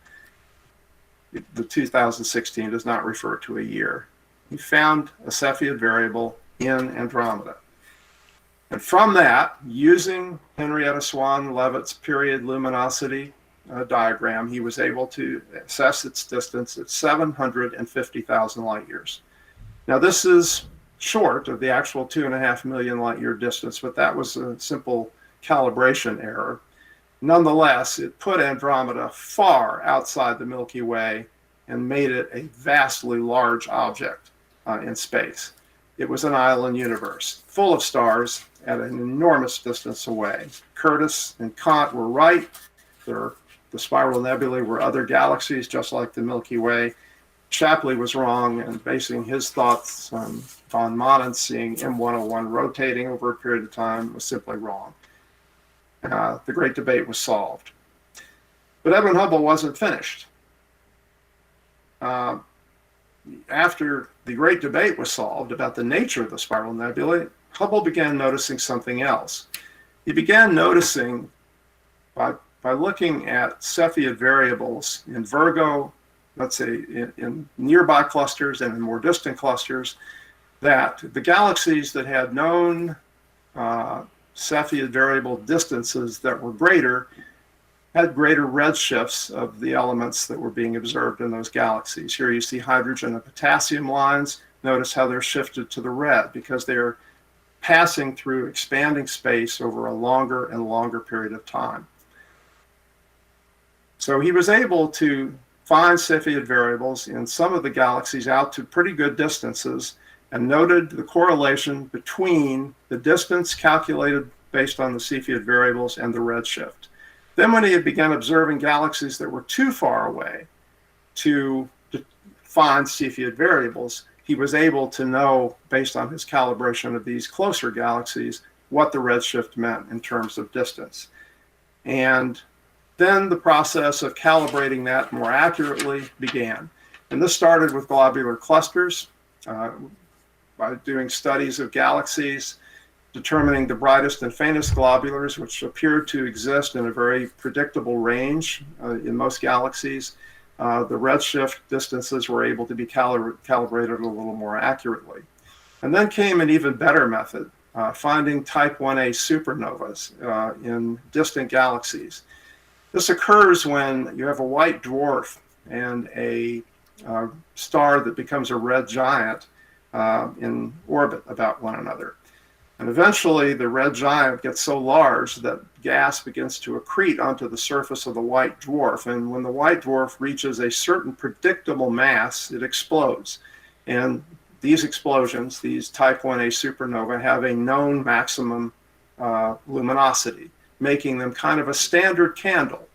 The 2016 does not refer to a year. He found a Cepheid variable in Andromeda. And from that, using Henrietta Swan Leavitt's period luminosity diagram, he was able to assess its distance at 750,000 light years. Now, this is short of the actual 2.5 million light year distance, but that was a simple calibration error. Nonetheless, it put Andromeda far outside the Milky Way and made it a vastly large object in space. It was an island universe full of stars at an enormous distance away. Curtis and Kant were right. The spiral nebulae were other galaxies, just like the Milky Way. Shapley was wrong, and basing his thoughts on von Manen seeing M101 rotating over a period of time was simply wrong. The great debate was solved. But Edwin Hubble wasn't finished. After the great debate was solved about the nature of the spiral nebulae, Hubble began noticing something else. He began noticing, by looking at Cepheid variables in Virgo, let's say in nearby clusters and in more distant clusters, that the galaxies that had known Cepheid variable distances that were greater had greater redshifts of the elements that were being observed in those galaxies. Here you see hydrogen and potassium lines. Notice how they're shifted to the red because they're passing through expanding space over a longer and longer period of time. So he was able to find Cepheid variables in some of the galaxies out to pretty good distances and noted the correlation between the distance calculated based on the Cepheid variables and the redshift. Then when he had begun observing galaxies that were too far away to find Cepheid variables, he was able to know, based on his calibration of these closer galaxies, what the redshift meant in terms of distance. And then the process of calibrating that more accurately began. And this started with globular clusters. By doing studies of galaxies determining the brightest and faintest globulars, which appeared to exist in a very predictable range in most galaxies. The redshift distances were able to be calibrated a little more accurately. And then came an even better method, finding type 1a supernovas in distant galaxies. This occurs when you have a white dwarf and a star that becomes a red giant in orbit about one another. And eventually the red giant gets so large that gas begins to accrete onto the surface of the white dwarf. And when the white dwarf reaches a certain predictable mass, it explodes. And these explosions, these type 1a supernova, have a known maximum luminosity, making them kind of a standard candle,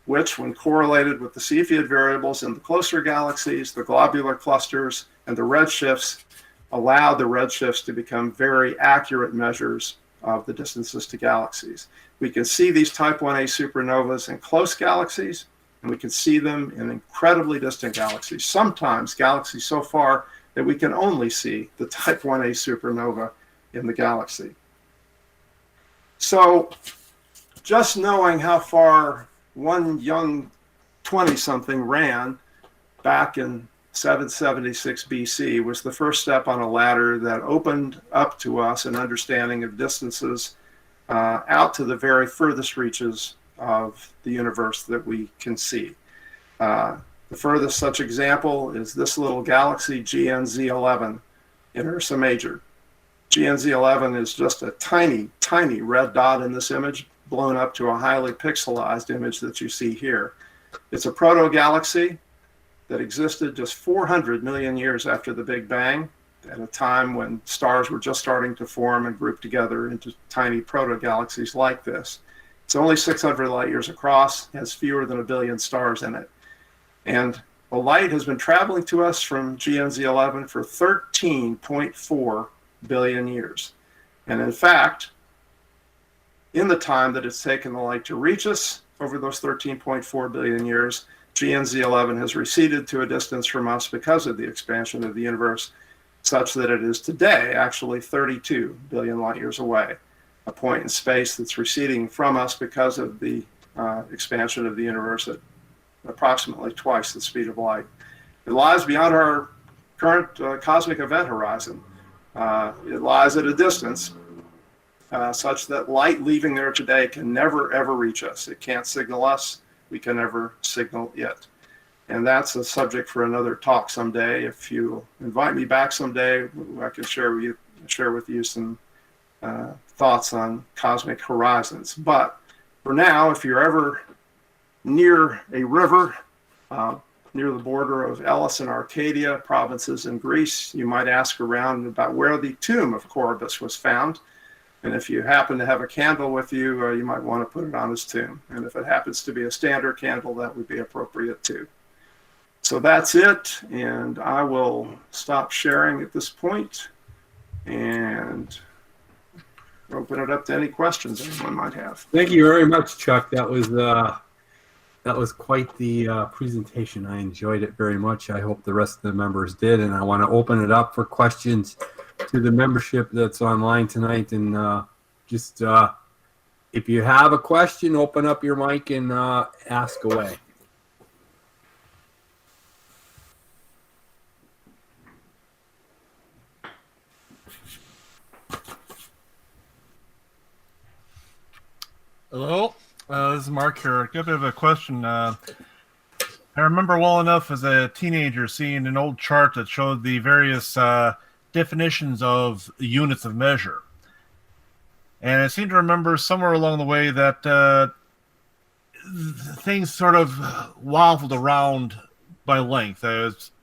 which, when correlated with the Cepheid variables in the closer galaxies, the globular clusters, and the redshifts, allow the redshifts to become very accurate measures of the distances to galaxies. We can see these type 1a supernovas in close galaxies, and we can see them in incredibly distant galaxies, sometimes galaxies so far that we can only see the type 1a supernova in the galaxy. So just knowing how far one young 20-something ran back in 776 BC was the first step on a ladder that opened up to us an understanding of distances out to the very furthest reaches of the universe that we can see. The furthest such example is this little galaxy GNZ11 in Ursa Major. GNZ11 is just a tiny, tiny red dot in this image, blown up to a highly pixelized image that you see here. It's a proto-galaxy that existed just 400 million years after the Big Bang, at a time when stars were just starting to form and group together into tiny proto-galaxies like this. It's only 600 light years across, has fewer than 1 billion stars in it. And the light has been traveling to us from GNZ11 for 13.4 billion years. And in fact, in the time that it's taken the light to reach us over those 13.4 billion years, GNZ11 has receded to a distance from us because of the expansion of the universe, such that it is today actually 32 billion light years away, a point in space that's receding from us because of the expansion of the universe at approximately twice the speed of light. It lies beyond our current cosmic event horizon. It lies at a distance such that light leaving there today can never, ever reach us. It can't signal us. We can never signal it. And that's a subject for another talk someday. If you invite me back someday, I can share with you some thoughts on cosmic horizons. But for now, if you're ever near a river, near the border of Elis and Arcadia provinces in Greece, you might ask around about where the tomb of Coroebus was found. And if you happen to have a candle with you, you might want to put it on his tomb. And if it happens to be a standard candle, that would be appropriate too. So that's it. And I will stop sharing at this point and open it up to any questions anyone might have. Thank you very much, Chuck. That was quite the presentation. I enjoyed it very much. I hope the rest of the members did. And I want to open it up for questions to the membership that's online tonight. And if you have a question, open up your mic and ask away. Hello, this is Mark here. I got a bit of a question. I remember well enough as a teenager seeing an old chart that showed the various definitions of units of measure. And I seem to remember somewhere along the way that things sort of waffled around by length.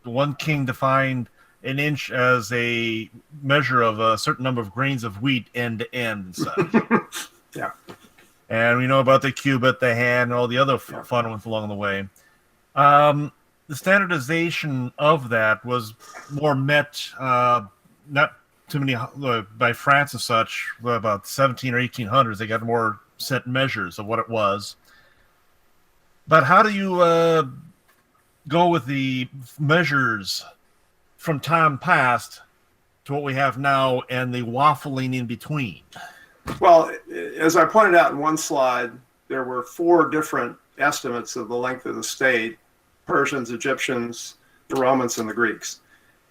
One king defined an inch as a measure of a certain number of grains of wheat end to end and such. Yeah. And we know about the cubit, the hand, and all the other fun ones along the way. The standardization of that was more met, not too many, by France and such, about 17 or 1800s. They got more set measures of what it was. But how do you go with the measures from time past to what we have now and the waffling in between? Well, as I pointed out in one slide, there were 4 different estimates of the length of the state: Persians, Egyptians, the Romans, and the Greeks.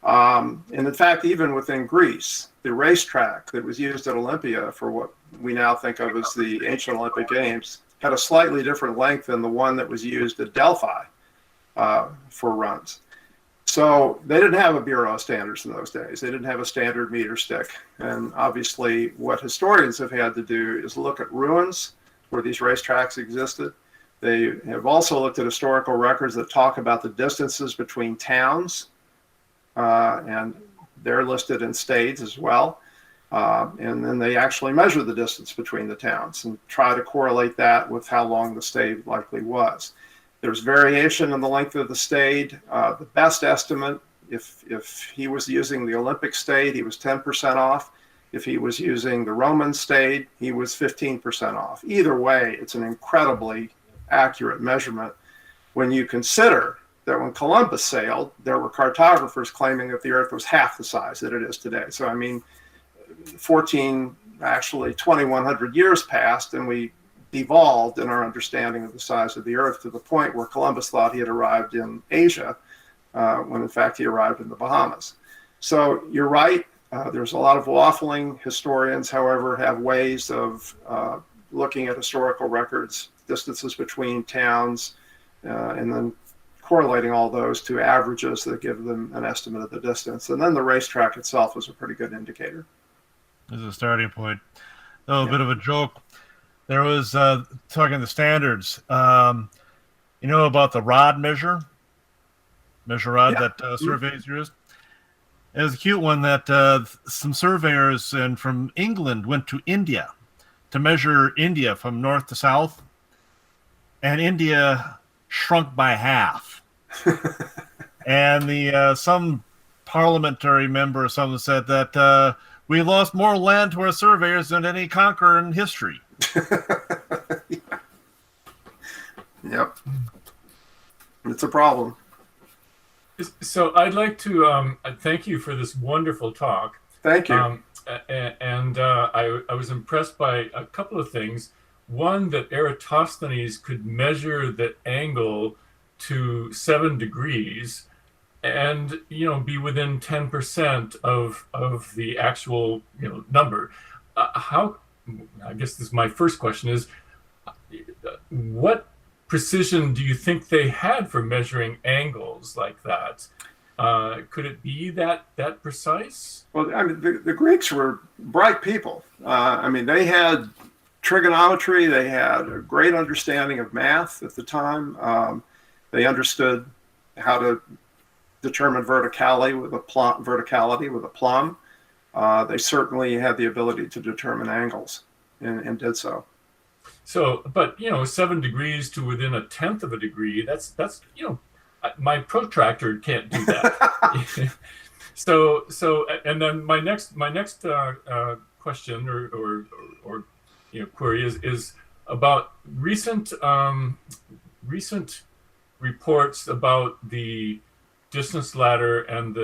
And in fact, even within Greece, the racetrack that was used at Olympia for what we now think of as the ancient Olympic Games had a slightly different length than the one that was used at Delphi for runs. So they didn't have a Bureau of Standards in those days. They didn't have a standard meter stick. And obviously what historians have had to do is look at ruins where these racetracks existed. They have also looked at historical records that talk about the distances between towns, and they're listed in stades as well. And then they actually measure the distance between the towns and try to correlate that with how long the stade likely was. There's variation in the length of the stade. The best estimate, if he was using the Olympic stade, he was 10% off. If he was using the Roman stade, he was 15% off. Either way, it's an incredibly accurate measurement when you consider that when Columbus sailed, there were cartographers claiming that the Earth was half the size that it is today. So, I mean, 2,100 years passed, and we devolved in our understanding of the size of the Earth to the point where Columbus thought he had arrived in Asia, when in fact he arrived in the Bahamas. So you're right. There's a lot of waffling. Historians, however, have ways of looking at historical records, distances between towns, and then correlating all those to averages that give them an estimate of the distance. And then the racetrack itself is a pretty good indicator. This is a starting point. A bit of a joke. There was talking the standards. You know about the rod measure rod that surveys used. It was a cute one that some surveyors from England went to India to measure India from north to south, and India shrunk by half. And the some parliamentary member or something said that we lost more land to our surveyors than any conqueror in history. Yep. It's a problem. So I'd like to thank you for this wonderful talk. Thank you. I was impressed by a couple of things. One, that Eratosthenes could measure the angle to 7 degrees and, be within 10% of the actual, number. I guess this is my first question is, what precision do you think they had for measuring angles like that? Could it be that precise? Well, I mean, the Greeks were bright people. They had trigonometry. They had a great understanding of math at the time. They understood how to determine verticality with a plumb. They certainly had the ability to determine angles and did so. So, but 7 degrees to within 1/10 of a degree, that's my protractor can't do that. So and then my next question or query is about recent reports about the distance ladder, and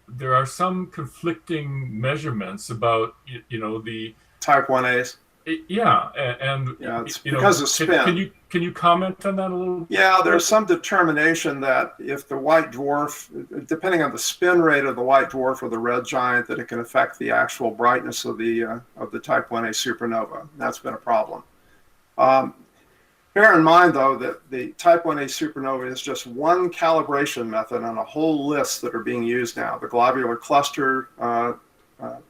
there are some conflicting measurements about the Type 1As. Yeah, and it's because of spin. Can you comment on that a little? Yeah, there's some determination that if the white dwarf, depending on the spin rate of the white dwarf or the red giant, that it can affect the actual brightness of the Type 1A supernova. That's been a problem. Bear in mind, though, that the Type 1A supernova is just one calibration method on a whole list that are being used now. The globular cluster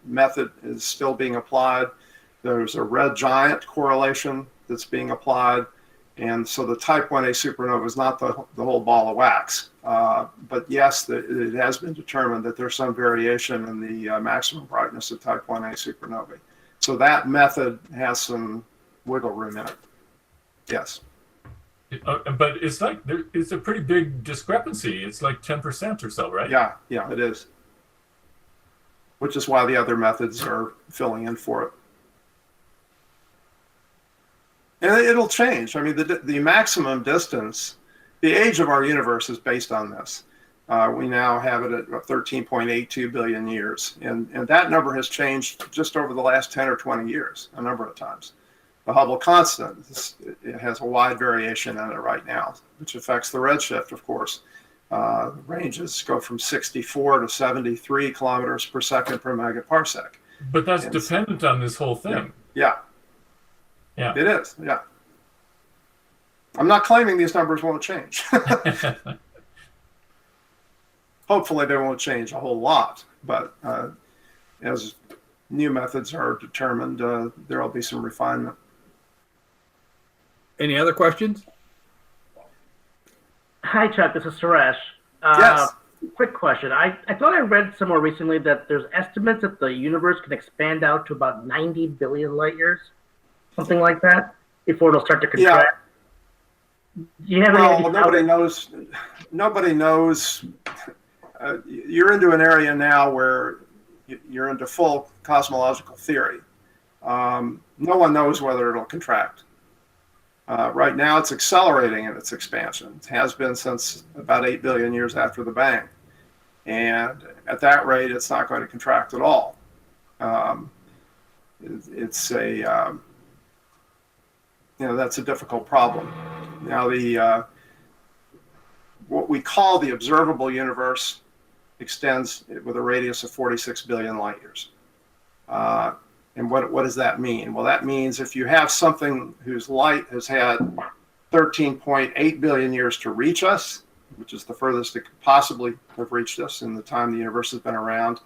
method is still being applied. There's a red giant correlation that's being applied. And so the Type 1A supernova is not the whole ball of wax. But yes, it has been determined that there's some variation in the maximum brightness of Type 1A supernovae. So that method has some wiggle room in it. Yes. But it's a pretty big discrepancy. It's like 10% or so, right? Yeah, it is. Which is why the other methods are filling in for it. And it'll change. I mean, the maximum distance, the age of our universe is based on this. We now have it at 13.82 billion years. And that number has changed just over the last 10 or 20 years, a number of times. The Hubble constant, it has a wide variation in it right now, which affects the redshift, of course. Ranges go from 64 to 73 kilometers per second per megaparsec. But that's dependent on this whole thing. Yeah. Yeah. It is, yeah. I'm not claiming these numbers won't change. Hopefully they won't change a whole lot, but as new methods are determined, there will be some refinement. Any other questions? Hi, Chuck. This is Suresh. Yes. Quick question. I thought I read somewhere recently that there's estimates that the universe can expand out to about 90 billion light years, something like that, before it'll start to contract. Do you have any idea? Nobody knows. Nobody knows. You're into an area now where you're into full cosmological theory. No one knows whether it'll contract. Right now, it's accelerating in its expansion. It has been since about 8 billion years after the Bang. And at that rate, it's not going to contract at all. It's a, that's a difficult problem. Now, what we call the observable universe extends with a radius of 46 billion light years. And what does that mean? Well, that means if you have something whose light has had 13.8 billion years to reach us, which is the furthest it could possibly have reached us in the time the universe has been around,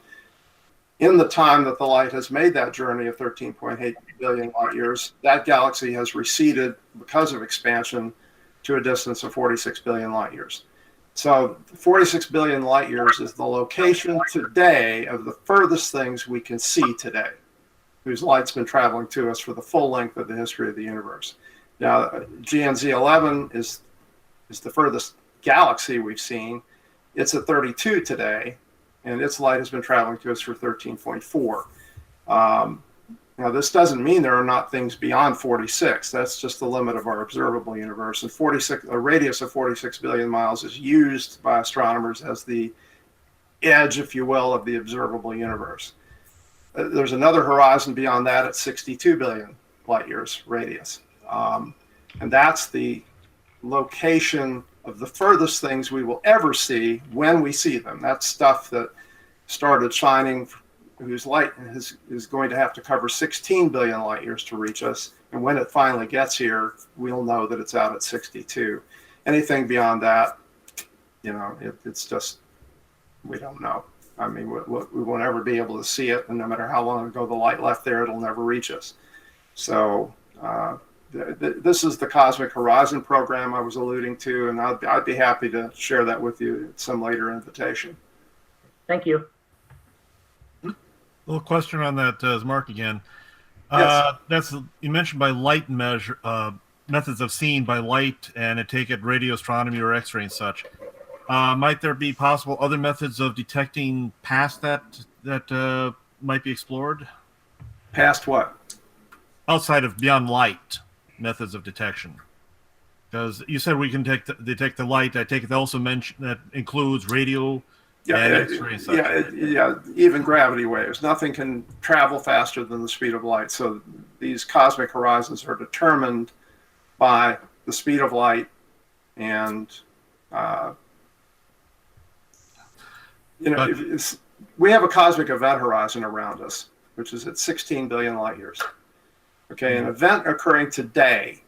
in the time that the light has made that journey of 13.8 billion light years, that galaxy has receded because of expansion to a distance of 46 billion light years. So 46 billion light years is the location today of the furthest things we can see today, whose light's been traveling to us for the full length of the history of the universe. Now, GNZ 11 is the furthest galaxy we've seen. It's at 32 today, and its light has been traveling to us for 13.4. Now, this doesn't mean there are not things beyond 46. That's just the limit of our observable universe. And a radius of 46 billion miles is used by astronomers as the edge, if you will, of the observable universe. There's another horizon beyond that at 62 billion light years radius. And that's the location of the furthest things we will ever see when we see them. That's stuff that started shining, whose light is going to have to cover 16 billion light years to reach us. And when it finally gets here, we'll know that it's out at 62. Anything beyond that, it's just, we don't know. I mean, we won't ever be able to see it, and no matter how long ago the light left there, it'll never reach us. So this is the Cosmic Horizon program I was alluding to, and I'd be happy to share that with you at some later invitation. Thank you. Little question on that, Mark again. Yes. You mentioned by light measure methods of seeing by light, and I take it radio astronomy or X-ray and such. Might there be possible other methods of detecting past that might be explored? Past what? Outside of beyond light methods of detection. Because you said we can detect the light. I take it they also mention that includes radio and X-ray and such. Yeah, even gravity waves. Nothing can travel faster than the speed of light. So these cosmic horizons are determined by the speed of light and we have a cosmic event horizon around us, which is at 16 billion light years. Okay, an event occurring today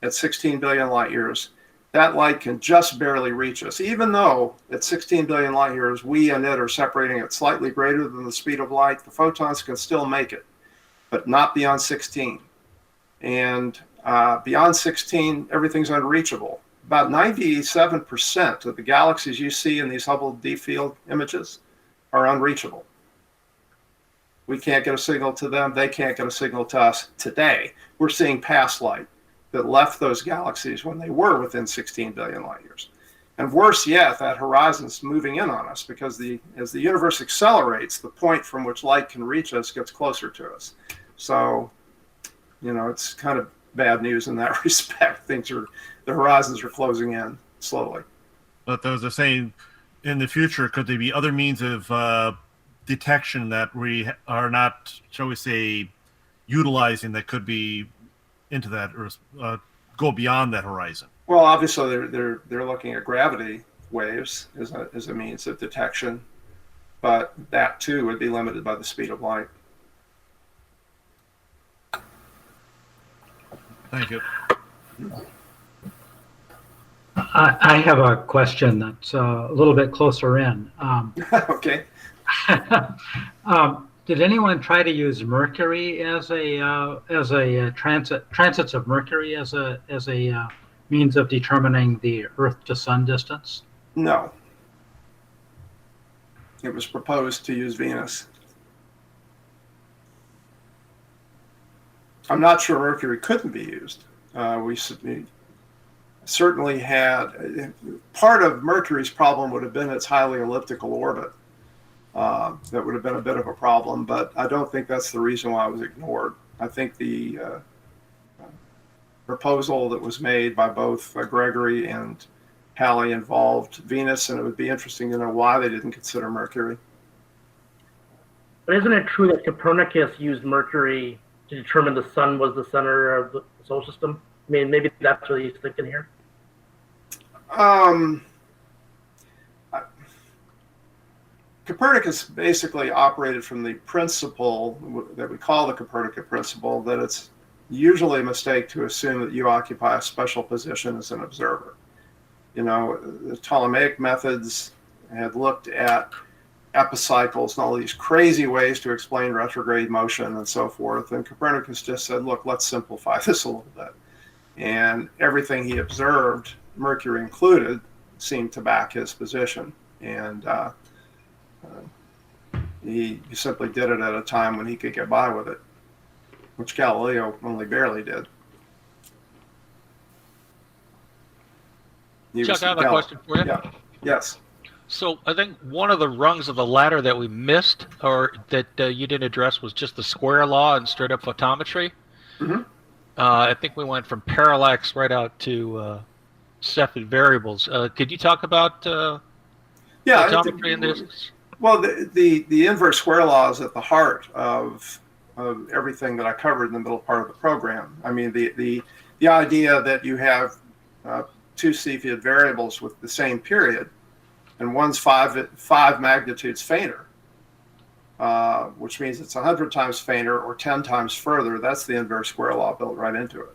at 16 billion light years, that light can just barely reach us. Even though at 16 billion light years, we and it are separating at slightly greater than the speed of light, the photons can still make it, but not beyond 16. And beyond 16, everything's unreachable. About 97% of the galaxies you see in these Hubble Deep Field images are unreachable. We can't get a signal to them. They can't get a signal to us today. We're seeing past light that left those galaxies when they were within 16 billion light years. And worse yet, that horizon's moving in on us because as the universe accelerates, the point from which light can reach us gets closer to us. So, it's kind of bad news in that respect. The horizons are closing in slowly. But those are saying in the future, could there be other means of detection that we are not, shall we say, utilizing that could be into that or go beyond that horizon? Well, obviously, they're looking at gravity waves as a means of detection, but that too would be limited by the speed of light. Thank you. I have a question that's a little bit closer in. Okay. Did anyone try to use Mercury as a transits of Mercury as a means of determining the Earth to Sun distance? No. It was proposed to use Venus. I'm not sure Mercury couldn't be used. We certainly had part of Mercury's problem would have been its highly elliptical orbit. That would have been a bit of a problem, but I don't think that's the reason why it was ignored. I think the proposal that was made by both Gregory and Halley involved Venus, and it would be interesting to know why they didn't consider Mercury. But isn't it true that Copernicus used Mercury to determine the sun was the center of the solar system? I mean, maybe that's what he's thinking here. Copernicus basically operated from the principle that we call the Copernican principle, that it's usually a mistake to assume that you occupy a special position as an observer. You know, the Ptolemaic methods had looked at epicycles and all these crazy ways to explain retrograde motion and so forth. And Copernicus just said, look, let's simplify this a little bit. And everything he observed, Mercury included, seemed to back his position. And he simply did it at a time when he could get by with it, which Galileo only barely did. Chuck, I have a question for you. Yeah. Yes. So I think one of the rungs of the ladder that we missed, or that you didn't address, was just the square law and straight up photometry. Mm-hmm. I think we went from parallax right out to Cepheid variables. Could you talk about photometry in this? Well, the inverse square law is at the heart of everything that I covered in the middle part of the program. I mean, the idea that you have two Cepheid variables with the same period, and one's five magnitudes fainter, which means it's 100 times fainter or 10 times further. That's the inverse square law built right into it.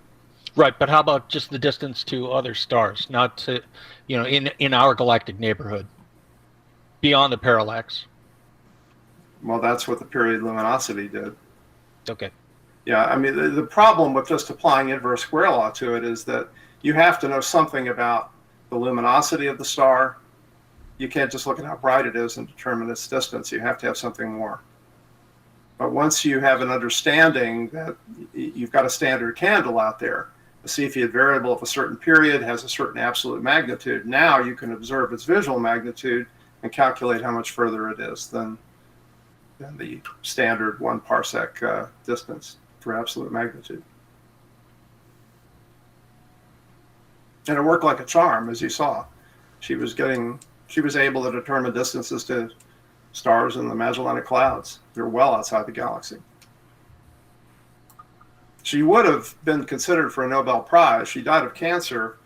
Right, but how about just the distance to other stars, not to, in our galactic neighborhood, beyond the parallax? Well, that's what the period luminosity did. Okay. Yeah, I mean, the problem with just applying inverse square law to it is that you have to know something about the luminosity of the star. You can't just look at how bright it is and determine its distance. You have to have something more. But once you have an understanding that you've got a standard candle out there, a Cepheid variable of a certain period has a certain absolute magnitude, now you can observe its visual magnitude and calculate how much further it is than the standard 1 parsec distance for absolute magnitude. And it worked like a charm, as you saw. She was able to determine distances to stars in the Magellanic Clouds. They're well outside the galaxy. She would have been considered for a Nobel Prize. She died of cancer.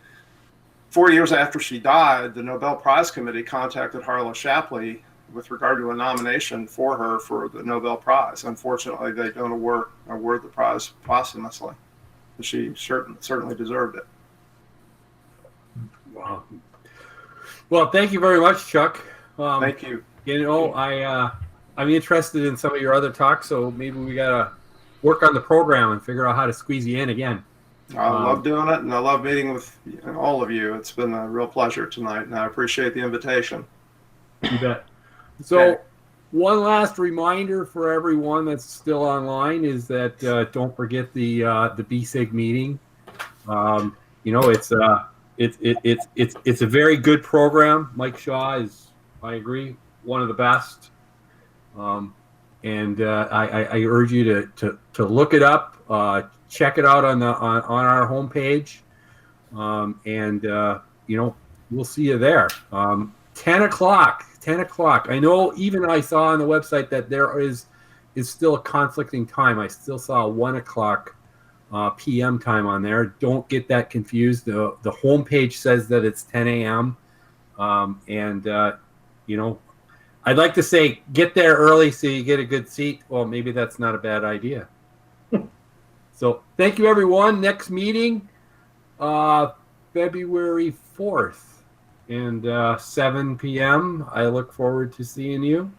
4 years after she died, the Nobel Prize Committee contacted Harlow Shapley with regard to a nomination for her for the Nobel Prize. Unfortunately, they don't award the prize posthumously. She certainly deserved it. Wow. Well, thank you very much, Chuck. Thank you. I'm interested in some of your other talks, so maybe we gotta work on the program and figure out how to squeeze you in again. I love doing it, and I love meeting with all of you. It's been a real pleasure tonight, and I appreciate the invitation. You bet. So, one last reminder for everyone that's still online is that don't forget the BSIG meeting. It's a very good program. Mike Shaw is, I agree, one of the best. And I urge you to look it up, check it out on our homepage, and we'll see you there. 10 o'clock. 10 o'clock. I know even I saw on the website that there is still a conflicting time. I still saw 1 o'clock p.m. time on there. Don't get that confused. The homepage says that it's 10 a.m. You know, I'd like to say get there early so you get a good seat. Well, maybe that's not a bad idea. So thank you, everyone. Next meeting, February 4th and 7 p.m. I look forward to seeing you.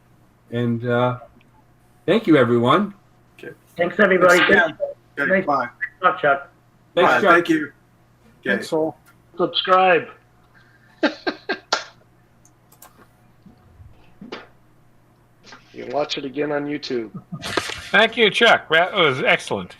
And thank you, everyone. Okay. Thanks, everybody. Thanks, Ken. Okay, Nice bye. talk, Chuck. Thanks, Bye. Chuck. Thank you. Okay. So. Subscribe. You can watch it again on YouTube. Thank you, Chuck. That was excellent.